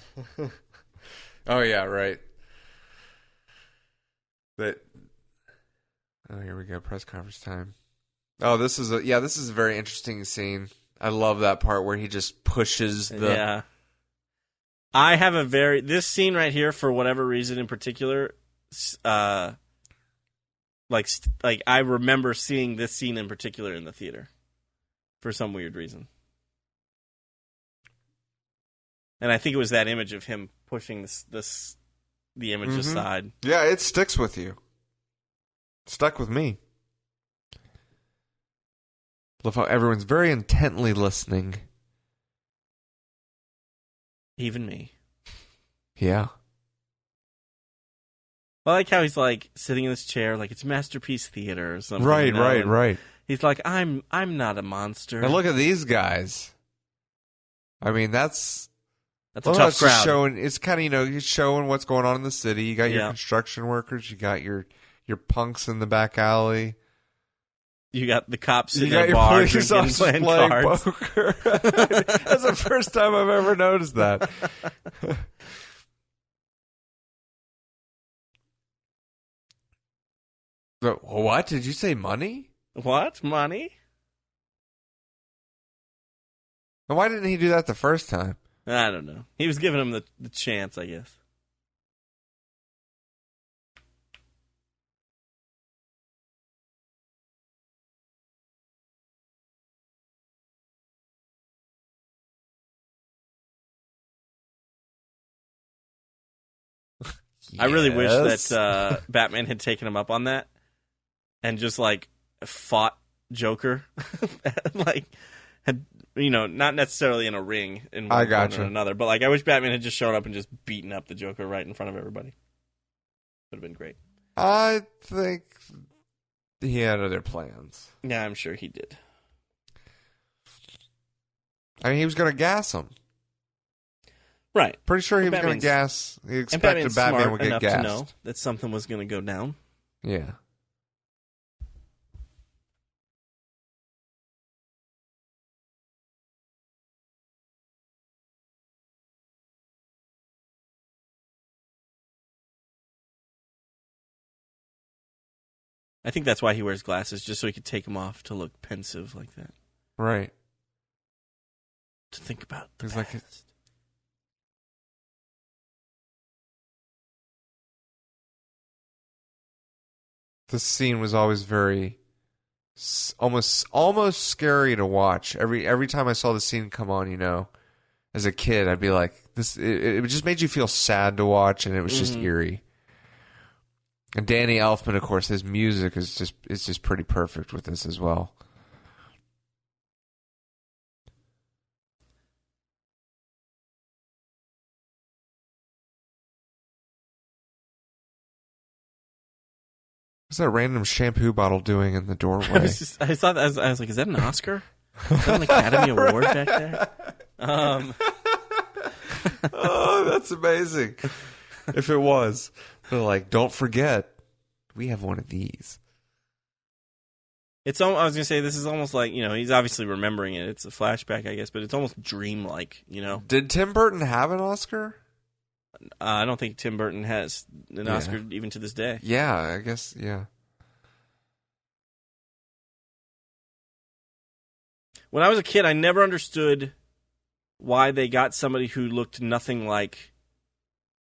Oh yeah, right. Here we go. Press conference time. Oh, this is a very interesting scene. I love that part where he just pushes the. Yeah. I have this scene right here, for whatever reason in particular, I remember seeing this scene in particular in the theater for some weird reason. And I think it was that image of him pushing the image aside. Yeah, it sticks with you. Stuck with me. Love how everyone's very intently listening. Even me. Yeah. I like how he's sitting in this chair like it's Masterpiece Theater or something. Right, right. He's like, I'm not a monster. And look at these guys. I mean, that's a tough crowd. It's kind of, he's showing what's going on in the city. You got your construction workers, you got your your punks in the back alley. You got the cops in You got a your bar police drinking, officers playing playing cards. poker. That's the first time I've ever noticed that. But what? Did you say money? What? Money? And why didn't he do that the first time? I don't know. He was giving him the chance, I guess. I really wish that Batman had taken him up on that and just like fought Joker, like had not necessarily in a ring in one corner or another, but like I wish Batman had just shown up and just beaten up the Joker right in front of everybody. Would have been great. I think he had other plans. Yeah, I'm sure he did. I mean, he was going to gas him. Right. Pretty sure he was going to gas. He expected Batman would get gassed. To know that something was going to go down. Yeah. I think that's why he wears glasses, just so he could take them off to look pensive like that. Right. To think about the past. Like this scene was always very, almost scary to watch. Every time I saw the scene come on, as a kid, I'd be like, this. It just made you feel sad to watch, and it was just eerie. And Danny Elfman, of course, his music is just pretty perfect with this as well. What's that random shampoo bottle doing in the doorway? I was like, is that an Oscar? Is that an Academy Award back there? Oh, that's amazing. If it was. They're like, don't forget, we have one of these. I was going to say, this is almost like, he's obviously remembering it. It's a flashback, I guess, but it's almost dreamlike, Did Tim Burton have an Oscar? I don't think Tim Burton has an Oscar even to this day. Yeah, I guess, yeah. When I was a kid, I never understood why they got somebody who looked nothing like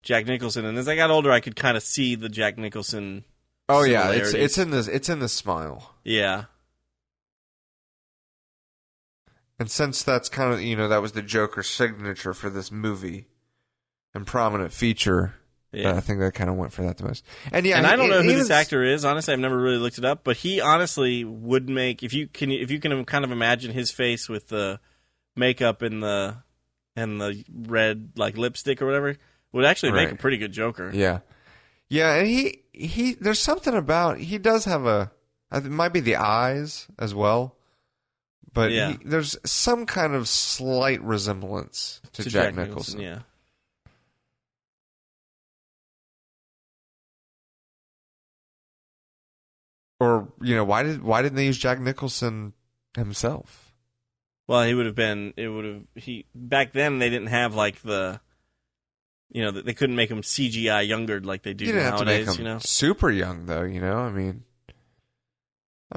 Jack Nicholson. And as I got older, I could kind of see the Jack Nicholson similarities. It's in the smile. Yeah. And since that's kind of, that was the Joker's signature for this movie and prominent feature, I think that kind of went for that the most. And I don't know who this actor is. Honestly, I've never really looked it up, but he honestly would make, if you can kind of imagine his face with the makeup and the red like lipstick or whatever, would actually make a pretty good Joker. Yeah. Yeah, and he there's something about, he does have it might be the eyes as well. But there's some kind of slight resemblance to Jack Nicholson. Yeah. Or, why didn't they use Jack Nicholson himself? Well, back then they didn't have like the, they couldn't make him CGI younger like they do nowadays. You didn't have to make him super young though, I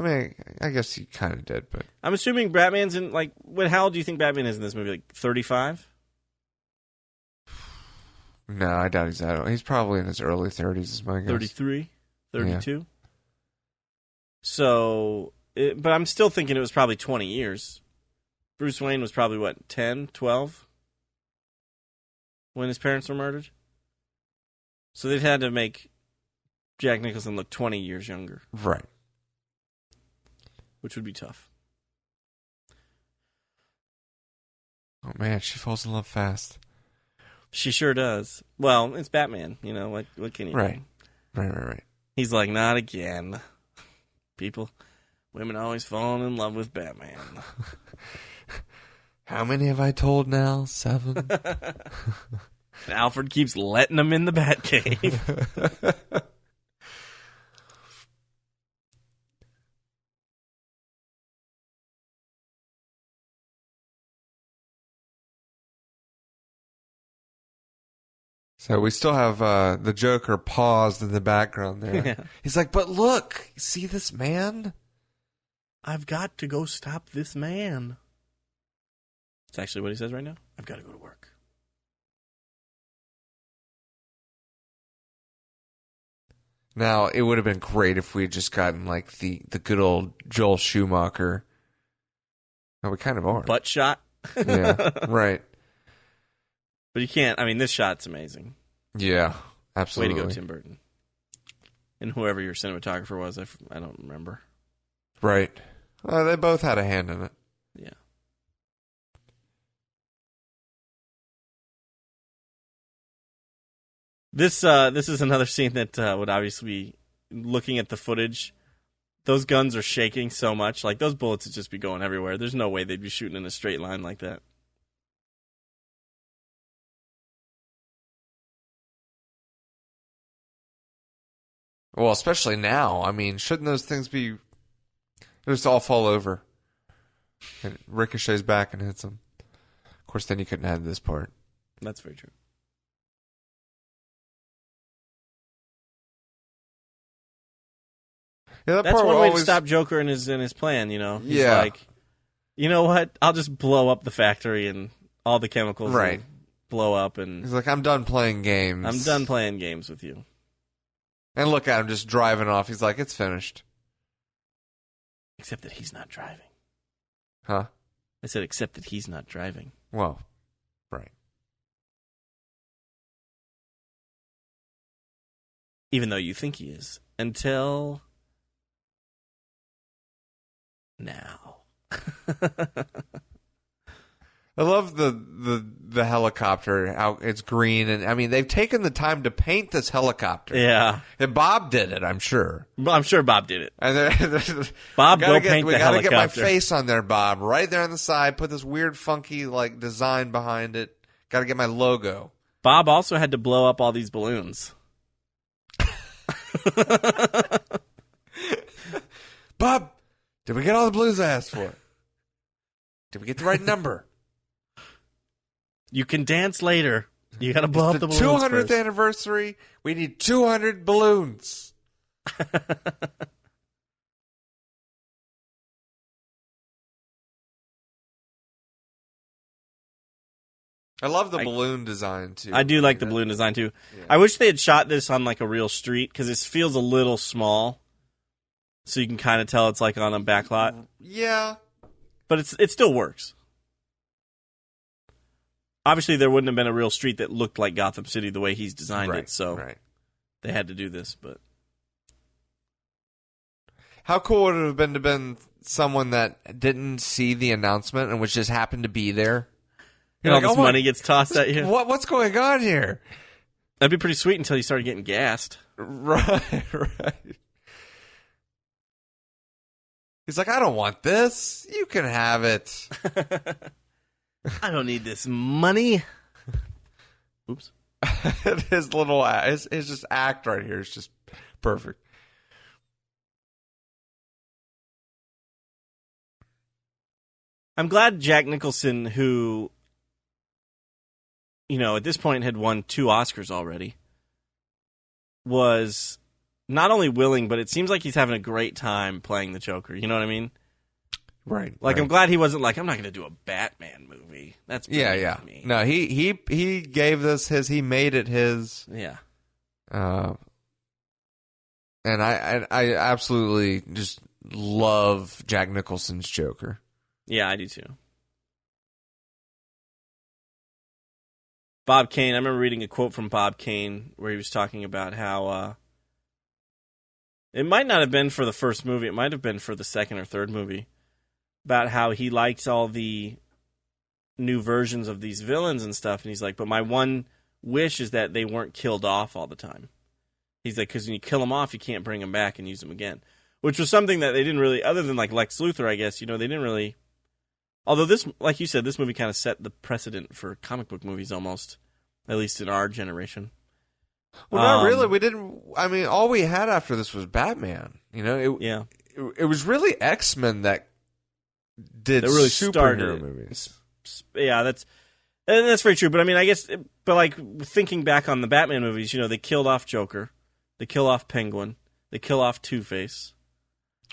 mean, I guess he kind of did, but I'm assuming Batman's in how old do you think Batman is in this movie? Like 35? No, I doubt he's that old. He's probably in his early 30s, is my guess. 33? 32? Yeah. So, but I'm still thinking it was probably 20 years. Bruce Wayne was probably, 10, 12? When his parents were murdered? So they'd had to make Jack Nicholson look 20 years younger. Right. Which would be tough. Oh, man, she falls in love fast. She sure does. Well, it's Batman, what can you do? Right. He's like, not again. Women always falling in love with Batman. How many have I told now? 7? And Alfred keeps letting them in the Batcave. So we still have the Joker paused in the background there. Yeah. He's like, but look, see this man? I've got to go stop this man. That's actually what he says right now. I've got to go to work. Now, it would have been great if we had just gotten like the good old Joel Schumacher. Oh, we kind of are. Butt shot. Yeah, right. But you can't. I mean, this shot's amazing. Yeah, absolutely. Way to go, Tim Burton. And whoever your cinematographer was, I don't remember. Right. They both had a hand in it. Yeah. This is another scene that would obviously be, looking at the footage, those guns are shaking so much. Like, those bullets would just be going everywhere. There's no way they'd be shooting in a straight line like that. Well, especially now. I mean, shouldn't those things be... They just all fall over. And it ricochets back and hits them. Of course, then you couldn't add this part. That's very true. Yeah, that's one way to stop Joker in his plan, you know? He's like, you know what? I'll just blow up the factory and all the chemicals will blow up. And he's like, I'm done playing games. I'm done playing games with you. And look at him just driving off. He's like, it's finished. Except that he's not driving. Huh? I said, except that he's not driving. Well, right. Even though you think he is. Until... now. I love the helicopter, how it's green, and I mean they've taken the time to paint this helicopter. Yeah, and Bob did it, I'm sure. I'm sure Bob did it. And Bob, go paint the helicopter. We gotta get my face on there, Bob, right there on the side. Put this weird, funky like design behind it. Got to get my logo. Bob also had to blow up all these balloons. Bob, did we get all the blues I asked for? Did we get the right number? You can dance later. You got to blow up the balloons 200th first. anniversary. We need 200 balloons. I love the balloon design, too. I do like the balloon design, too. Yeah. I wish they had shot this on, like, a real street, because this feels a little small, so you can kind of tell it's, like, on a back lot. Yeah. But it still works. Obviously, there wouldn't have been a real street that looked like Gotham City the way he's designed it, so they had to do this. But how cool would it have been to been someone that didn't see the announcement and which just happened to be there? And all this money gets tossed at you. What's going on here? That'd be pretty sweet until you started getting gassed. Right. He's like, I don't want this. You can have it. I don't need this money. Oops. His little his just act right here is just perfect. I'm glad Jack Nicholson, who, you know, at this point had won 2 Oscars already, was not only willing, but it seems like he's having a great time playing the Joker. You know what I mean? Right. Like, I'm glad he wasn't like, I'm not going to do a Batman movie. That's me. No, he gave this his. He made it his. Yeah. And I absolutely just love Jack Nicholson's Joker. Yeah, I do too. Bob Kane. I remember reading a quote from Bob Kane where he was talking about how it might not have been for the first movie. It might have been for the second or third movie. About how he likes all the new versions of these villains and stuff. And he's like, but my one wish is that they weren't killed off all the time. He's like, because when you kill them off, you can't bring them back and use them again. Which was something that they didn't really, other than like Lex Luthor, I guess, you know, they didn't really. Although this, like you said, this movie kind of set the precedent for comic book movies almost, at least in our generation. Well, not really. We didn't. I mean, all we had after this was Batman. You know, it was really X-Men that did really superhero movies. Yeah, And that's very true. But I mean, I guess, but like thinking back on the Batman movies, they killed off Joker, they kill off Penguin, they kill off Two-Face.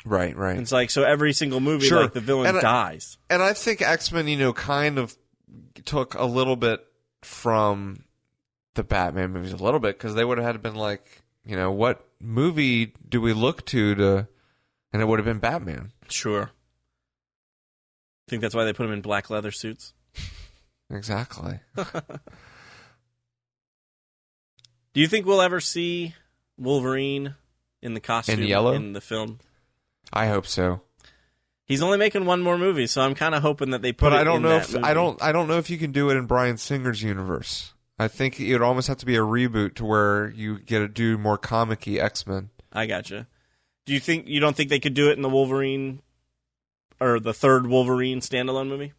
Right. And it's like, so every single movie, Sure. like the villain dies. And I think X-Men, kind of took a little bit from the Batman movies a little bit, because they would have had to been like, what movie do we look to, and it would have been Batman. Sure. I think that's why they put him in black leather suits. Exactly. Do you think we'll ever see Wolverine in the costume in yellow in the film? I hope so. He's only making one more movie, so I'm kind of hoping that they put. But it I don't in know that if movie. I don't know if you can do it in Bryan Singer's universe. I think it would almost have to be a reboot to where you get to do more comic-y X-Men. I gotcha. You don't think they could do it in the Wolverine or the third Wolverine standalone movie?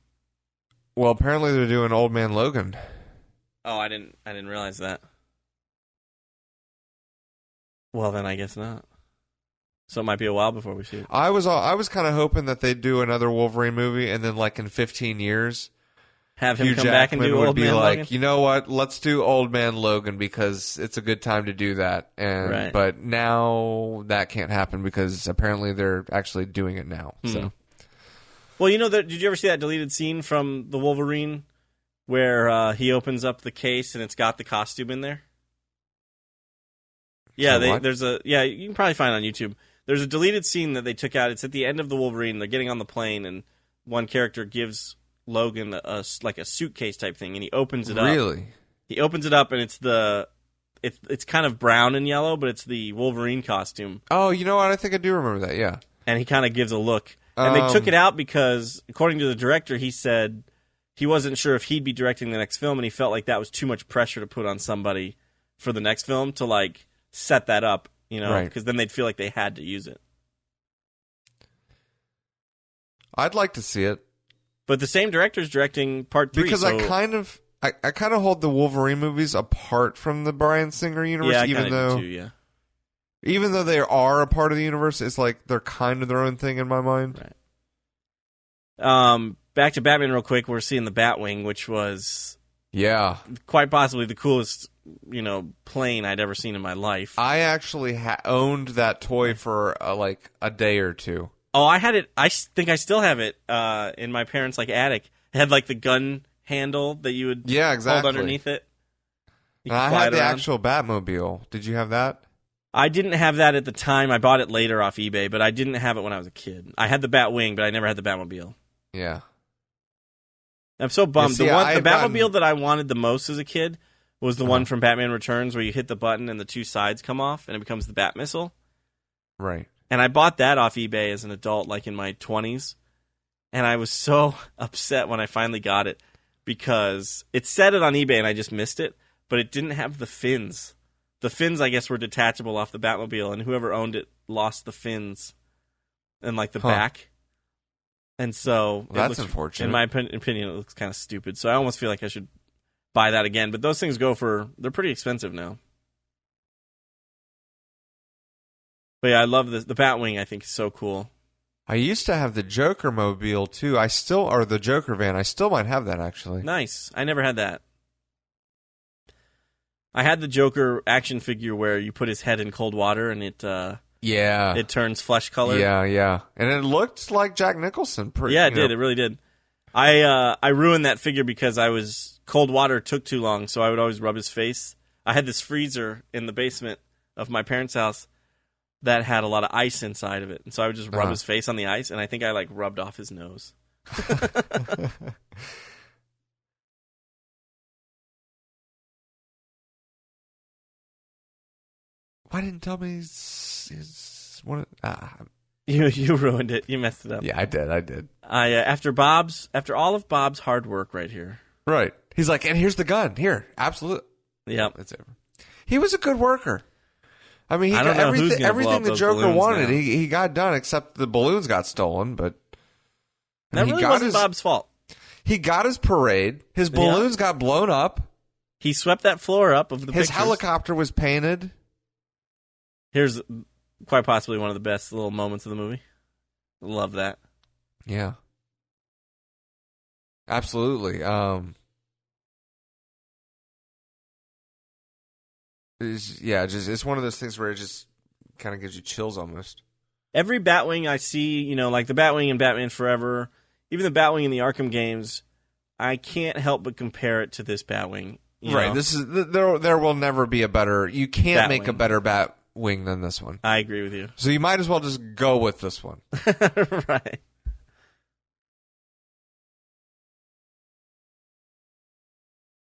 Well, apparently they're doing Old Man Logan. Oh, I didn't realize that. Well, then I guess not. So it might be a while before we see it. I was kind of hoping that they'd do another Wolverine movie, and then like in 15 years, Have him Hugh come Jackman back and do would Old be Man like, Logan? you know what? Let's do Old Man Logan because it's a good time to do that. And Right. But now that can't happen because apparently they're actually doing it now. So Well, did you ever see that deleted scene from the Wolverine where he opens up the case and it's got the costume in there? Yeah, So what? you can probably find it on YouTube. There's a deleted scene that they took out. It's at the end of the Wolverine. They're getting on the plane, and one character gives Logan a suitcase type thing, and he opens it up. Really? He opens it up, and it's kind of brown and yellow, but it's the Wolverine costume. Oh, you know what? I think I do remember that. Yeah. And he kind of gives a look. And they took it out because, according to the director, he said he wasn't sure if he'd be directing the next film, and he felt like that was too much pressure to put on somebody for the next film to like set that up, Right. because then they'd feel like they had to use it. I'd like to see it. But the same director's directing part 3. Because I kind of hold the Wolverine movies apart from the Bryan Singer universe, yeah, I even kinda though do too, yeah. even though they are a part of the universe, it's like they're kind of their own thing in my mind. Right. Back to Batman real quick. We're seeing the Batwing, which was quite possibly the coolest, plane I'd ever seen in my life. I actually owned that toy for like a day or two. Oh, I had it. I think I still have it in my parents' attic. It had like the gun handle that you would hold underneath it. And I had the actual Batmobile. Did you have that? I didn't have that at the time. I bought it later off eBay, but I didn't have it when I was a kid. I had the Batwing, but I never had the Batmobile. Yeah. I'm so bummed. See, the Batmobile that I wanted the most as a kid was the one from Batman Returns where you hit the button and the two sides come off and it becomes the Bat Missile. Right. And I bought that off eBay as an adult, like in my 20s. And I was so upset when I finally got it because it said it on eBay and I just missed it, but it didn't have the fins. The fins, I guess, were detachable off the Batmobile, and whoever owned it lost the fins and like the back. And so that's unfortunate. In my opinion, it looks kind of stupid. So I almost feel like I should buy that again. But those things they're pretty expensive now. But yeah, I love this. The Batwing, I think, is so cool. I used to have the Joker mobile too. Or the Joker van. I still might have that actually. Nice. I never had that. I had the Joker action figure where you put his head in cold water and it turns flesh color. Yeah. And it looked like Jack Nicholson. Yeah, it did. It really did. I ruined that figure because cold water took too long, so I would always rub his face. I had this freezer in the basement of my parents' house that had a lot of ice inside of it, and so I would just rub his face on the ice, and I think I rubbed off his nose. Why didn't you tell me he's one? You ruined it. You messed it up. Yeah, I did. After all of Bob's hard work right here. Right. He's like, and here's the gun. Here, absolutely. Yep. It's over. He was a good worker. I mean, he I got don't know who's gonna blow everything up the those Joker balloons wanted. now. He got done, except the balloons got stolen. But That really wasn't Bob's fault. He got his parade. His balloons got blown up. He swept that floor up of the His pictures. helicopter was painted. Here's quite possibly one of the best little moments of the movie. Love that. Yeah. Absolutely. it's one of those things where it just kind of gives you chills almost. Every Batwing I see, like the Batwing in Batman Forever, even the Batwing in the Arkham games, I can't help but compare it to this Batwing. Right. This is there will never be a better. You can't Batwing. make a better Batwing than this one. I agree with you. So you might as well just go with this one. Right.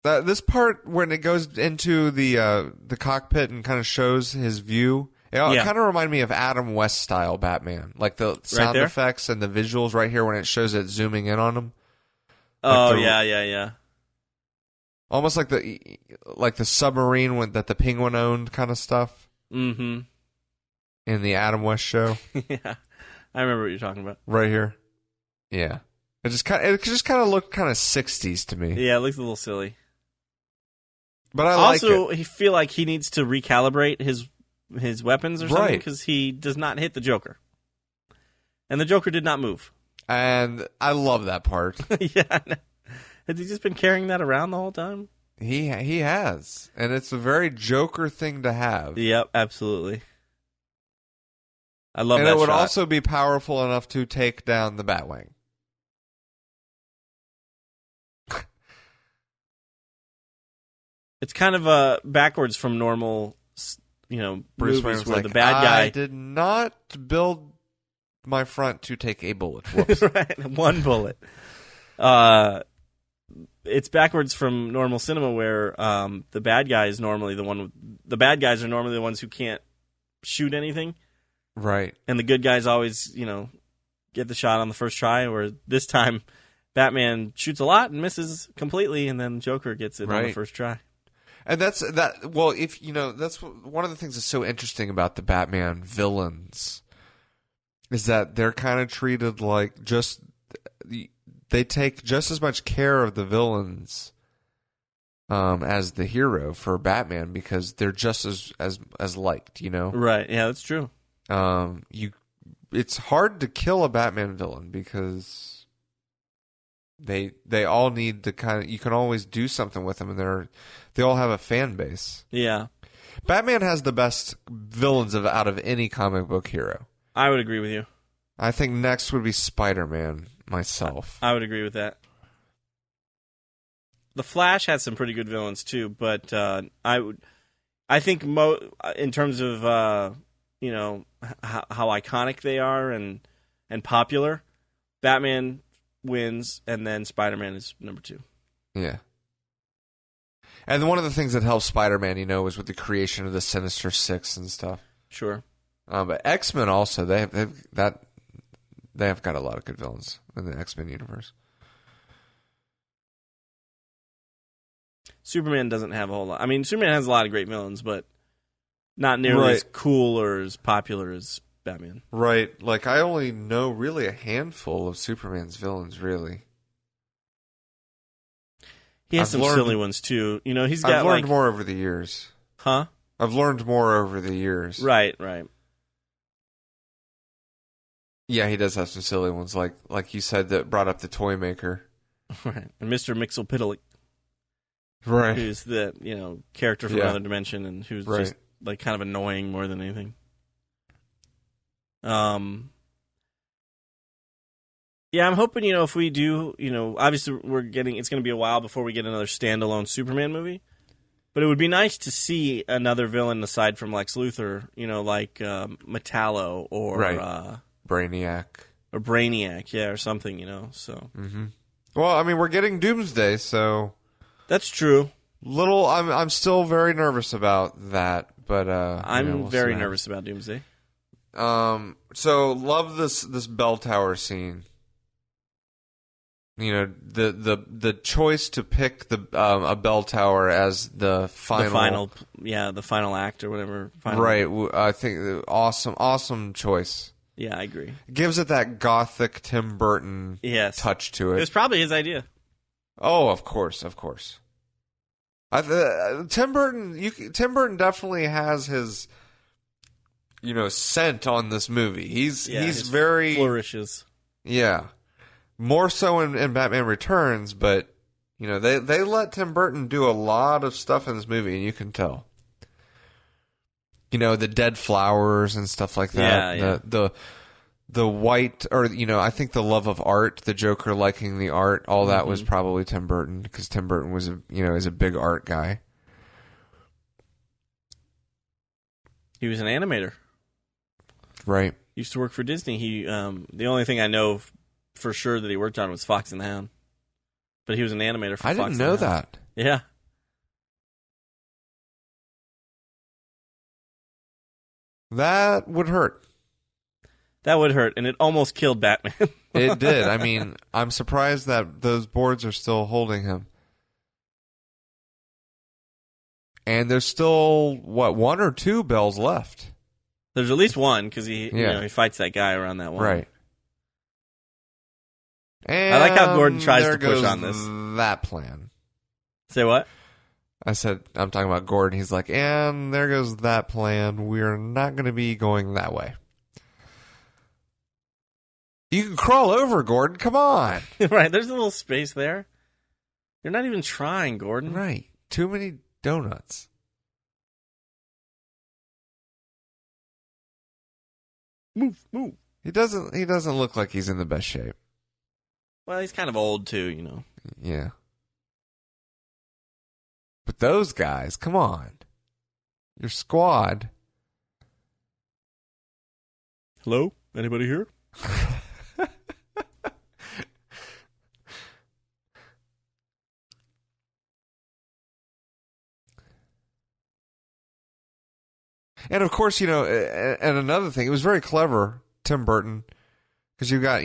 This part when it goes into the cockpit and kind of shows his view, it kind of reminded me of Adam West style Batman, like the sound effects and the visuals right here when it shows it zooming in on him. Oh yeah. Almost like the submarine that the Penguin owned kind of stuff. Mm-hmm. In the Adam West show. Yeah, I remember what you're talking about. Right here. Yeah, it just kind of looked kind of 60s to me. Yeah, it looks a little silly. But I like it. Also, I feel like he needs to recalibrate his weapons or something because he does not hit the Joker, and the Joker did not move. And I love that part. Yeah, has he just been carrying that around the whole time? He has, and it's a very Joker thing to have. Yep, absolutely. I love that. And it would shot. also be powerful enough to take down the Batwing. It's kind of backwards from normal, Bruce movies Wayne's where like, the bad guy I did not build my front to take a bullet. Whoops. Right, one bullet. It's backwards from normal cinema where the bad guy is normally the bad guys are normally the ones who can't shoot anything. Right. And the good guys always, get the shot on the first try, where this time Batman shoots a lot and misses completely, and then Joker gets it on the first try. And that's one of the things that's so interesting about the Batman villains is that they're kind of treated like they take just as much care of the villains as the hero for Batman because they're just as liked, Right. Yeah, that's true. It's hard to kill a Batman villain because they all need to you can always do something with them, and they all have a fan base. Yeah. Batman has the best villains out of any comic book hero. I would agree with you. I think next would be Spider-Man myself. I would agree with that. The Flash had some pretty good villains too, but I think in terms of how iconic they are and popular, Batman wins, and then Spider-Man is number 2. Yeah. And one of the things that helped Spider-Man, was with the creation of the Sinister Six and stuff. Sure. But X-Men also, they have got a lot of good villains in the X-Men universe. Superman doesn't have a whole lot. I mean, Superman has a lot of great villains, but not nearly as cool or as popular as Batman. Right. Like, I only know really a handful of Superman's villains, really. He has some silly ones, too. He's got I've learned more over the years. Huh? I've learned more over the years. Right. Yeah, he does have some silly ones, like you said, that brought up the toy maker. Right. And Mr. Mxyzptlk. Right. Who's the, character from another dimension and who's just, kind of annoying more than anything. Yeah, I'm hoping, if we do, obviously it's going to be a while before we get another standalone Superman movie. But it would be nice to see another villain aside from Lex Luthor, like Metallo or Brainiac. Or Brainiac, yeah, or something, so. Mm-hmm. Well, I mean, we're getting Doomsday, so. That's true. I'm still very nervous about that, but I'm very nervous about Doomsday. So love this bell tower scene. The choice to pick a bell tower as the final act or whatever. Right, I think awesome choice. Yeah, I agree. Gives it that gothic Tim Burton touch to it. It was probably his idea. Oh, of course. Tim Burton definitely has his, scent on this movie. He's very flourishes. Yeah, more so in Batman Returns, but they let Tim Burton do a lot of stuff in this movie, and you can tell. the dead flowers and stuff like that. Yeah. The white, or I think the love of art, the Joker liking the art, all that was probably Tim Burton, because Tim Burton was is a big art guy. He was an animator. Right. Used to work for Disney. He the only thing I know for sure that he worked on was Fox and the Hound. But he was an animator for Fox and the Hound. I didn't know that. Yeah. That would hurt. That would hurt, and it almost killed Batman. It did. I mean, I'm surprised that those boards are still holding him. And there's still, one or two bells left? There's at least one, because he fights that guy around that one. Right. And I like how Gordon tries to push on this. That plan. Say what? I said, I'm talking about Gordon. He's like, and there goes that plan. We're not going to be going that way. You can crawl over, Gordon. Come on. Right, there's a little space there. You're not even trying, Gordon. Right. Too many donuts. Move. He doesn't look like he's in the best shape. Well, he's kind of old too, Yeah. But those guys, come on. Your squad. Hello? Anybody here? And of course, and another thing, it was very clever, Tim Burton, because you got,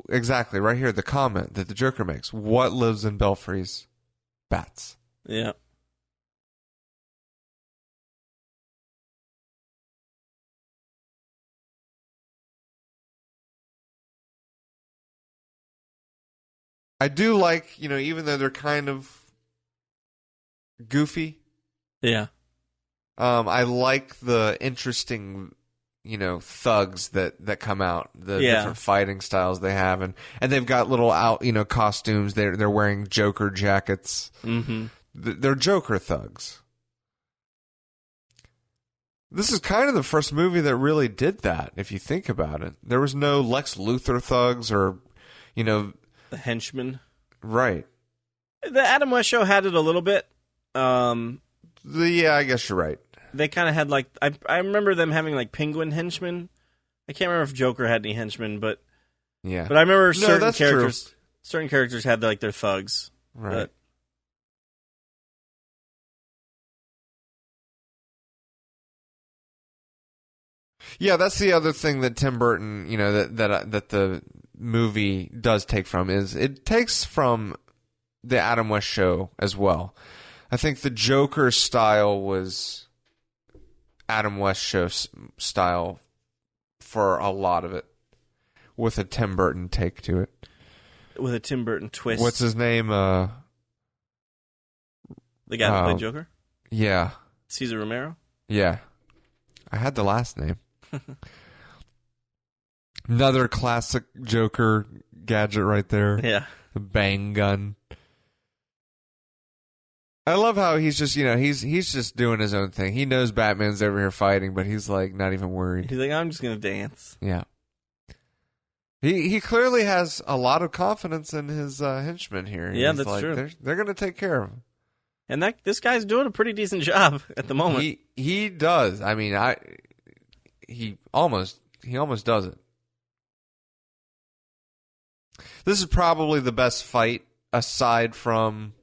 exactly right here, the comment that the Joker makes. What lives in belfries? Bats. Yeah. I do like, even though they're kind of goofy. Yeah. I like the interesting, thugs that come out, the different fighting styles they have, and they've got little costumes. They're wearing Joker jackets. Mm-hmm. They're Joker thugs. This is kind of the first movie that really did that, if you think about it. There was no Lex Luthor thugs or, the henchmen. Right. The Adam West Show had it a little bit. Yeah, I guess you're right. They kind of had I remember them having penguin henchmen. I can't remember if Joker had any henchmen, but yeah. But I remember certain characters. True. Certain characters had their thugs. Right. But, yeah, that's the other thing that Tim Burton, that the movie does take from is it takes from the Adam West Show as well. I think the Joker style was Adam West Show style for a lot of it, with a Tim Burton take to it. With a Tim Burton twist. What's his name? The guy that played Joker? Yeah. Cesar Romero? Yeah. I had the last name. Another classic Joker gadget right there. Yeah. The bang gun. I love how he's just, he's just doing his own thing. He knows Batman's over here fighting, but he's not even worried. He's I'm just going to dance. Yeah. He clearly has a lot of confidence in his henchmen here. Yeah, that's true. They're going to take care of him. And this guy's doing a pretty decent job at the moment. He does. I mean, he almost does it. This is probably the best fight aside from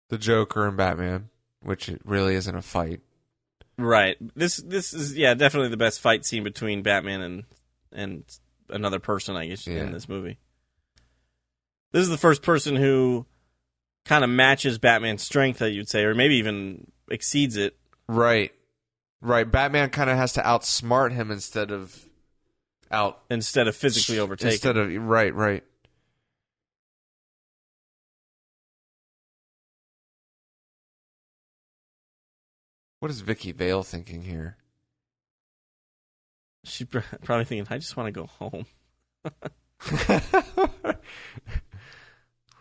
the Joker and Batman, which it really isn't a fight. Right. This is definitely the best fight scene between Batman and another person, I guess, in this movie. This is the first person who kind of matches Batman's strength, you'd say, or maybe even exceeds it. Right. Batman kind of has to outsmart him instead of physically overtaking. Right. What is Vicky Vale thinking here? She's probably thinking, I just want to go home.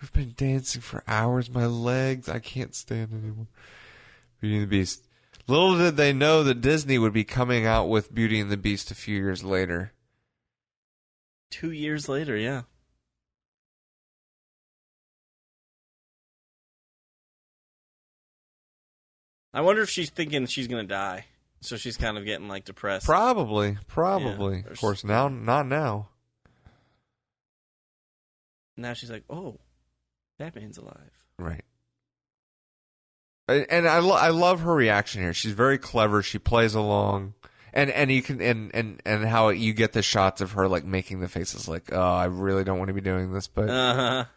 We've been dancing for hours. My legs, I can't stand anymore. Beauty and the Beast. Little did they know that Disney would be coming out with Beauty and the Beast a few years later. 2 years later, yeah. I wonder if she's thinking she's going to die. So she's kind of getting, like, depressed. Probably. Yeah, Of course, now, not now. Now she's like, oh, Batman's alive. Right. And I love her reaction here. She's very clever. She plays along. And you can and how you get the shots of her like making the faces like, oh, I really don't want to be doing this, but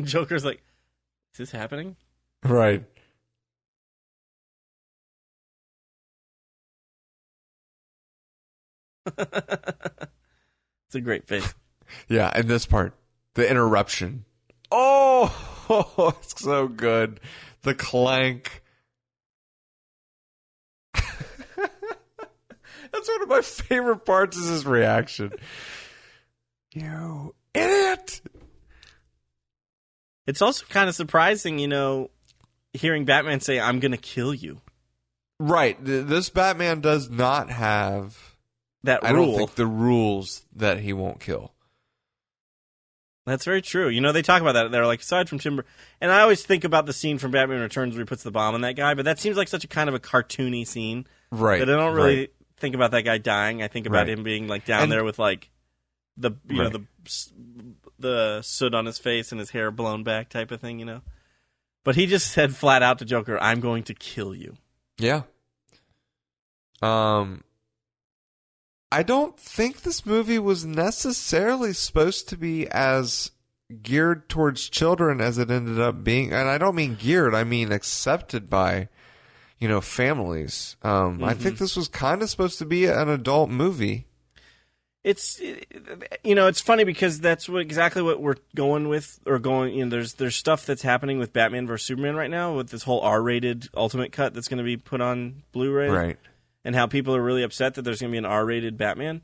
Joker's like, is this happening? Right. It's a great face. Yeah, and this part, the interruption. Oh, it's so good. The clank. That's one of my favorite parts is his reaction. You idiot! It's also kind of surprising, hearing Batman say, I'm going to kill you. Right. This Batman does not have that rule. I don't think the rules that he won't kill. That's very true. They talk about that. They're like, aside from Timber... And I always think about the scene from Batman Returns where he puts the bomb on that guy, but that seems like such a kind of a cartoony scene. Right. That I don't really think about that guy dying. I think about him being like down there with like the the soot on his face and his hair blown back type of thing, But he just said flat out to Joker, I'm going to kill you. Yeah. I don't think this movie was necessarily supposed to be as geared towards children as it ended up being. And I don't mean geared, I mean accepted by, families. I think this was kind of supposed to be an adult movie. It's funny because that's exactly what we're going with, or going. There's stuff that's happening with Batman vs Superman right now with this whole R-rated Ultimate Cut that's going to be put on Blu-ray, right? And how people are really upset that there's going to be an R-rated Batman,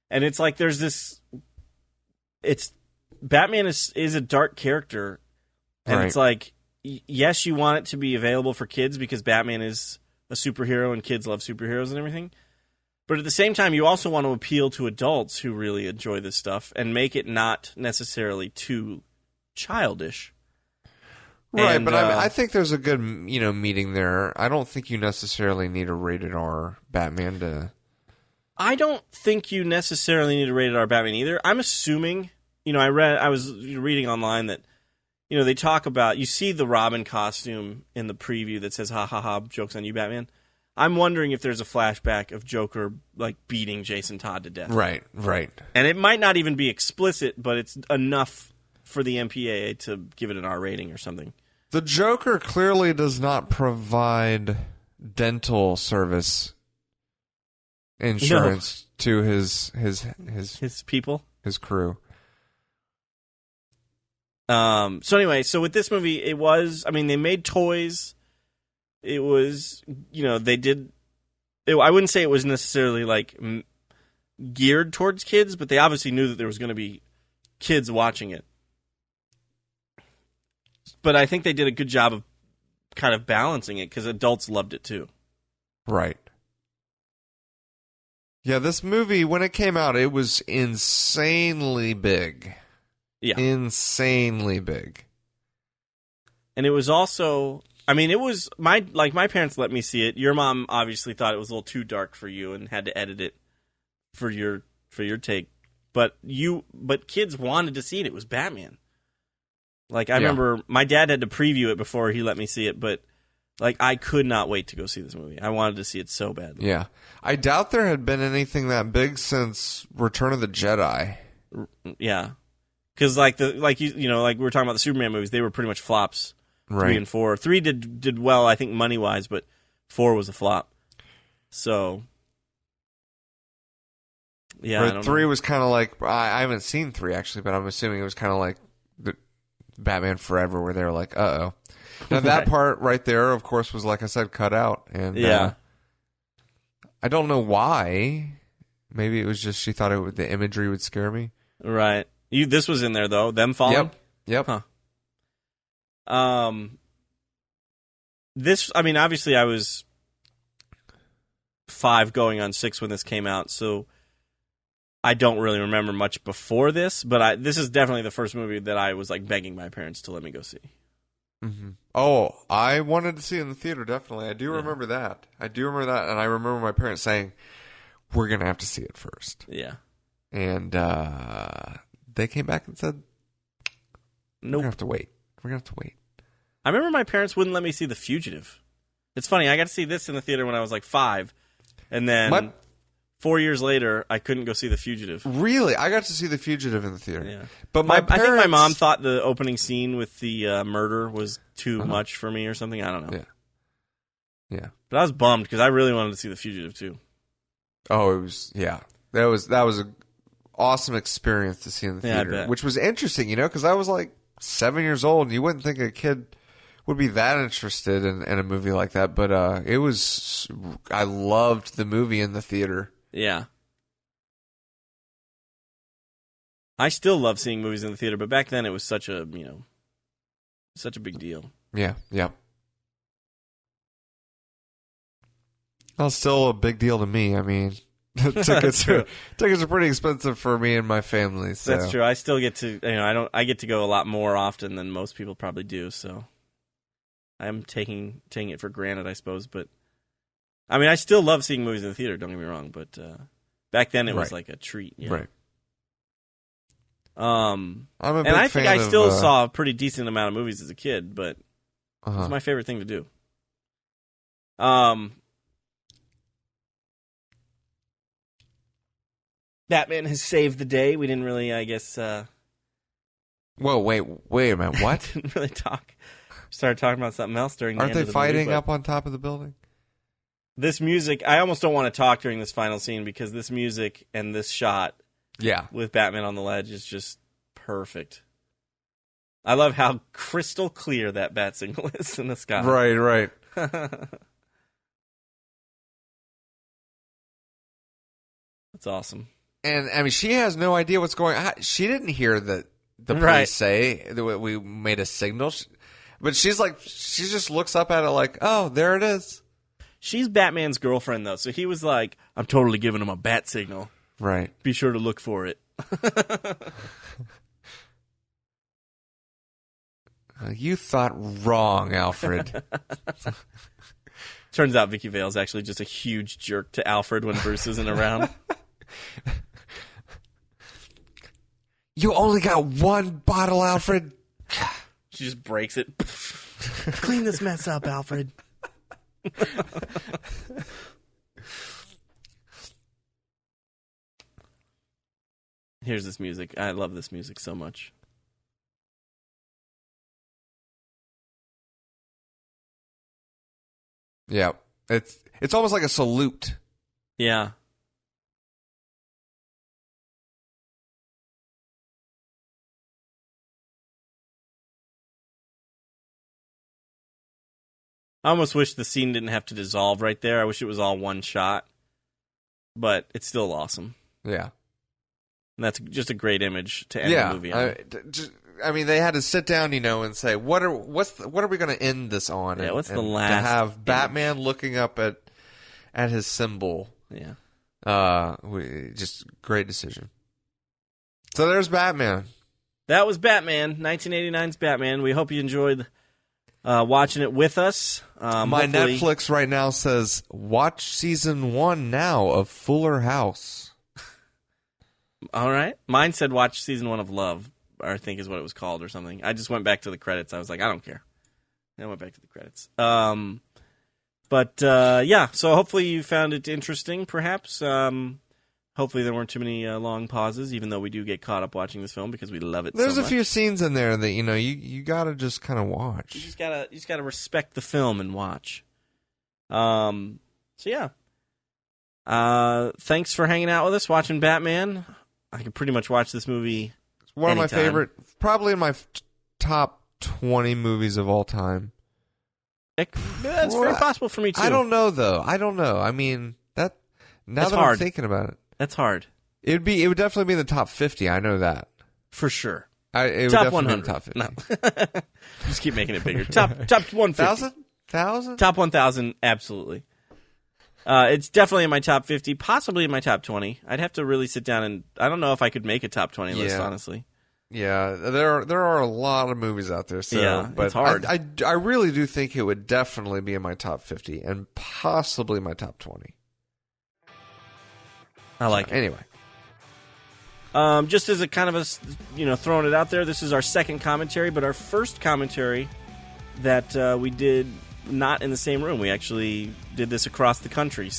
and it's like there's this. It's Batman is a dark character, and it's like yes, you want it to be available for kids because Batman is a superhero and kids love superheroes and everything. But at the same time, you also want to appeal to adults who really enjoy this stuff and make it not necessarily too childish. Right, and, but I think there's a good, meeting there. I don't think you necessarily need a rated R Batman to... I don't think you necessarily need a rated R Batman either. I'm assuming, I was reading online that, they talk about, you see the Robin costume in the preview that says, ha ha ha, joke's on you, Batman. I'm wondering if there's a flashback of Joker like beating Jason Todd to death. Right. And it might not even be explicit, but it's enough for the MPAA to give it an R rating or something. The Joker clearly does not provide dental service insurance to his people, his crew. So anyway, with this movie, they made toys. It was, they did... I wouldn't say it was necessarily, geared towards kids, but they obviously knew that there was going to be kids watching it. But I think they did a good job of kind of balancing it, because adults loved it, too. Right. Yeah, this movie, when it came out, it was insanely big. Yeah. Insanely big. And it was also... it was my parents let me see it. Your mom obviously thought it was a little too dark for you and had to edit it for your take. But kids wanted to see it. It was Batman. I remember my dad had to preview it before he let me see it, but I could not wait to go see this movie. I wanted to see it so badly. Yeah. I doubt there had been anything that big since Return of the Jedi. Yeah. Cuz we were talking about the Superman movies, they were pretty much flops. 3 and 4. 3 did well, I think, money-wise, but 4 was a flop. So, yeah, I don't 3 know. was kind of like... I haven't seen 3, actually, but I'm assuming it was kind of like the Batman Forever, where they were like, uh-oh. Now, that part right there, of course, was, like I said, cut out. And yeah. I don't know why. Maybe it was just she thought the imagery would scare me. Right. This was in there, though. Them falling? Yep. Huh. This, I mean, obviously I was 5 going on 6 when this came out, so I don't really remember much before this, but this is definitely the first movie that I was like begging my parents to let me go see. Mm-hmm. Oh, I wanted to see it in the theater, definitely. I do remember that. And I remember my parents saying, we're going to have to see it first. Yeah. And they came back and said, nope. We're going to have to wait. I remember my parents wouldn't let me see The Fugitive. It's funny, I got to see this in the theater when I was like 5, and then 4 years later, I couldn't go see The Fugitive. Really? I got to see The Fugitive in the theater. Yeah. But I think my mom thought the opening scene with the murder was too much for me or something. I don't know. Yeah. But I was bummed because I really wanted to see The Fugitive too. Oh, it was, yeah. That was an awesome experience to see in the theater, which was interesting, because I was like 7 years old, and you wouldn't think a kid would be that interested in a movie like that, but I loved the movie in the theater. Yeah. I still love seeing movies in the theater, but back then it was such a big deal. Yeah. Well, still a big deal to me. I mean, tickets are pretty expensive for me and my family. So. That's true. I still get to, I get to go a lot more often than most people probably do, so I'm taking it for granted, I suppose, but I mean, I still love seeing movies in the theater, don't get me wrong, but back then it was like a treat. Yeah. Right. I'm a big fan I think I still saw a pretty decent amount of movies as a kid, but it was my favorite thing to do. Batman has saved the day. We didn't really, I guess... Whoa, wait a minute, what? Didn't really talk. Started talking about something else during the end of the movie. Aren't they fighting up on top of the building? This music, I almost don't want to talk during this final scene because this music and this shot with Batman on the ledge is just perfect. I love how crystal clear that bat signal is in the sky. Right. That's awesome. And, I mean, she has no idea what's going on. She didn't hear the police say that we made a signal. But she just looks up at it like, oh, there it is. She's Batman's girlfriend, though, so he was like, I'm totally giving him a bat signal. Right. Be sure to look for it. You thought wrong, Alfred. Turns out Vicky Vale's actually just a huge jerk to Alfred when Bruce isn't around. You only got one bottle, Alfred. She just breaks it. Clean this mess up, Alfred. Here's this music. I love this music so much. Yeah. It's almost like a salute. Yeah. I almost wish the scene didn't have to dissolve right there. I wish it was all one shot. But it's still awesome. Yeah. And that's just a great image to end the movie on. I mean, they had to sit down, and say, what are we going to end this on? Yeah, what's the last? To have Batman looking up at his symbol. Yeah. Just great decision. So there's Batman. That was Batman, 1989's Batman. We hope you enjoyed watching it with us. My Netflix right now says, watch season 1 now of Fuller House. All right. Mine said watch season 1 of Love, I think is what it was called or something. I just went back to the credits. I was like, I don't care. And I went back to the credits. So hopefully you found it interesting, perhaps. Hopefully there weren't too many long pauses, even though we do get caught up watching this film because we love it There's so much. a few scenes in there that, you got to just kind of watch. You just gotta respect the film and watch. Thanks for hanging out with us, watching Batman. I could pretty much watch this movie It's one anytime. of my favorite, probably in my top 20 movies of all time. That's very possible for me, too. I don't know, though. I mean, that's hard. I'm thinking about it. That's hard. It would definitely be in the top 50. I know that. For sure. It would top definitely 100. be top 50. No. Just keep making it bigger. Top 150. 1,000? Top 1,000, absolutely. It's definitely in my top 50, possibly in my top 20. I'd have to really sit down and I don't know if I could make a top 20 list, honestly. Yeah, there are a lot of movies out there. So, yeah, but it's hard. I really do think it would definitely be in my top 50 and possibly my top 20. I like it. Anyway. Just as a kind of a, throwing it out there, this is our second commentary, but our first commentary that we did not in the same room. We actually did this across the country,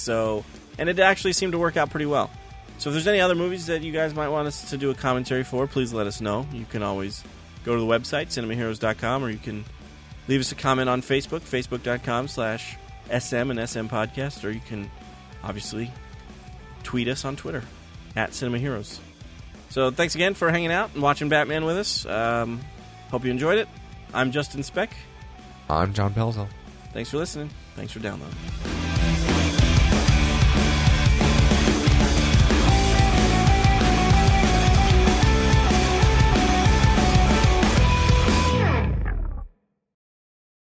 and it actually seemed to work out pretty well. So if there's any other movies that you guys might want us to do a commentary for, please let us know. You can always go to the website, cinemaheroes.com, or you can leave us a comment on Facebook, facebook.com/SM and SM Podcast, or you can obviously tweet us on Twitter, @CinemaHeroes. So thanks again for hanging out and watching Batman with us. Hope you enjoyed it. I'm Justin Speck. I'm John Pelzo. Thanks for listening. Thanks for downloading.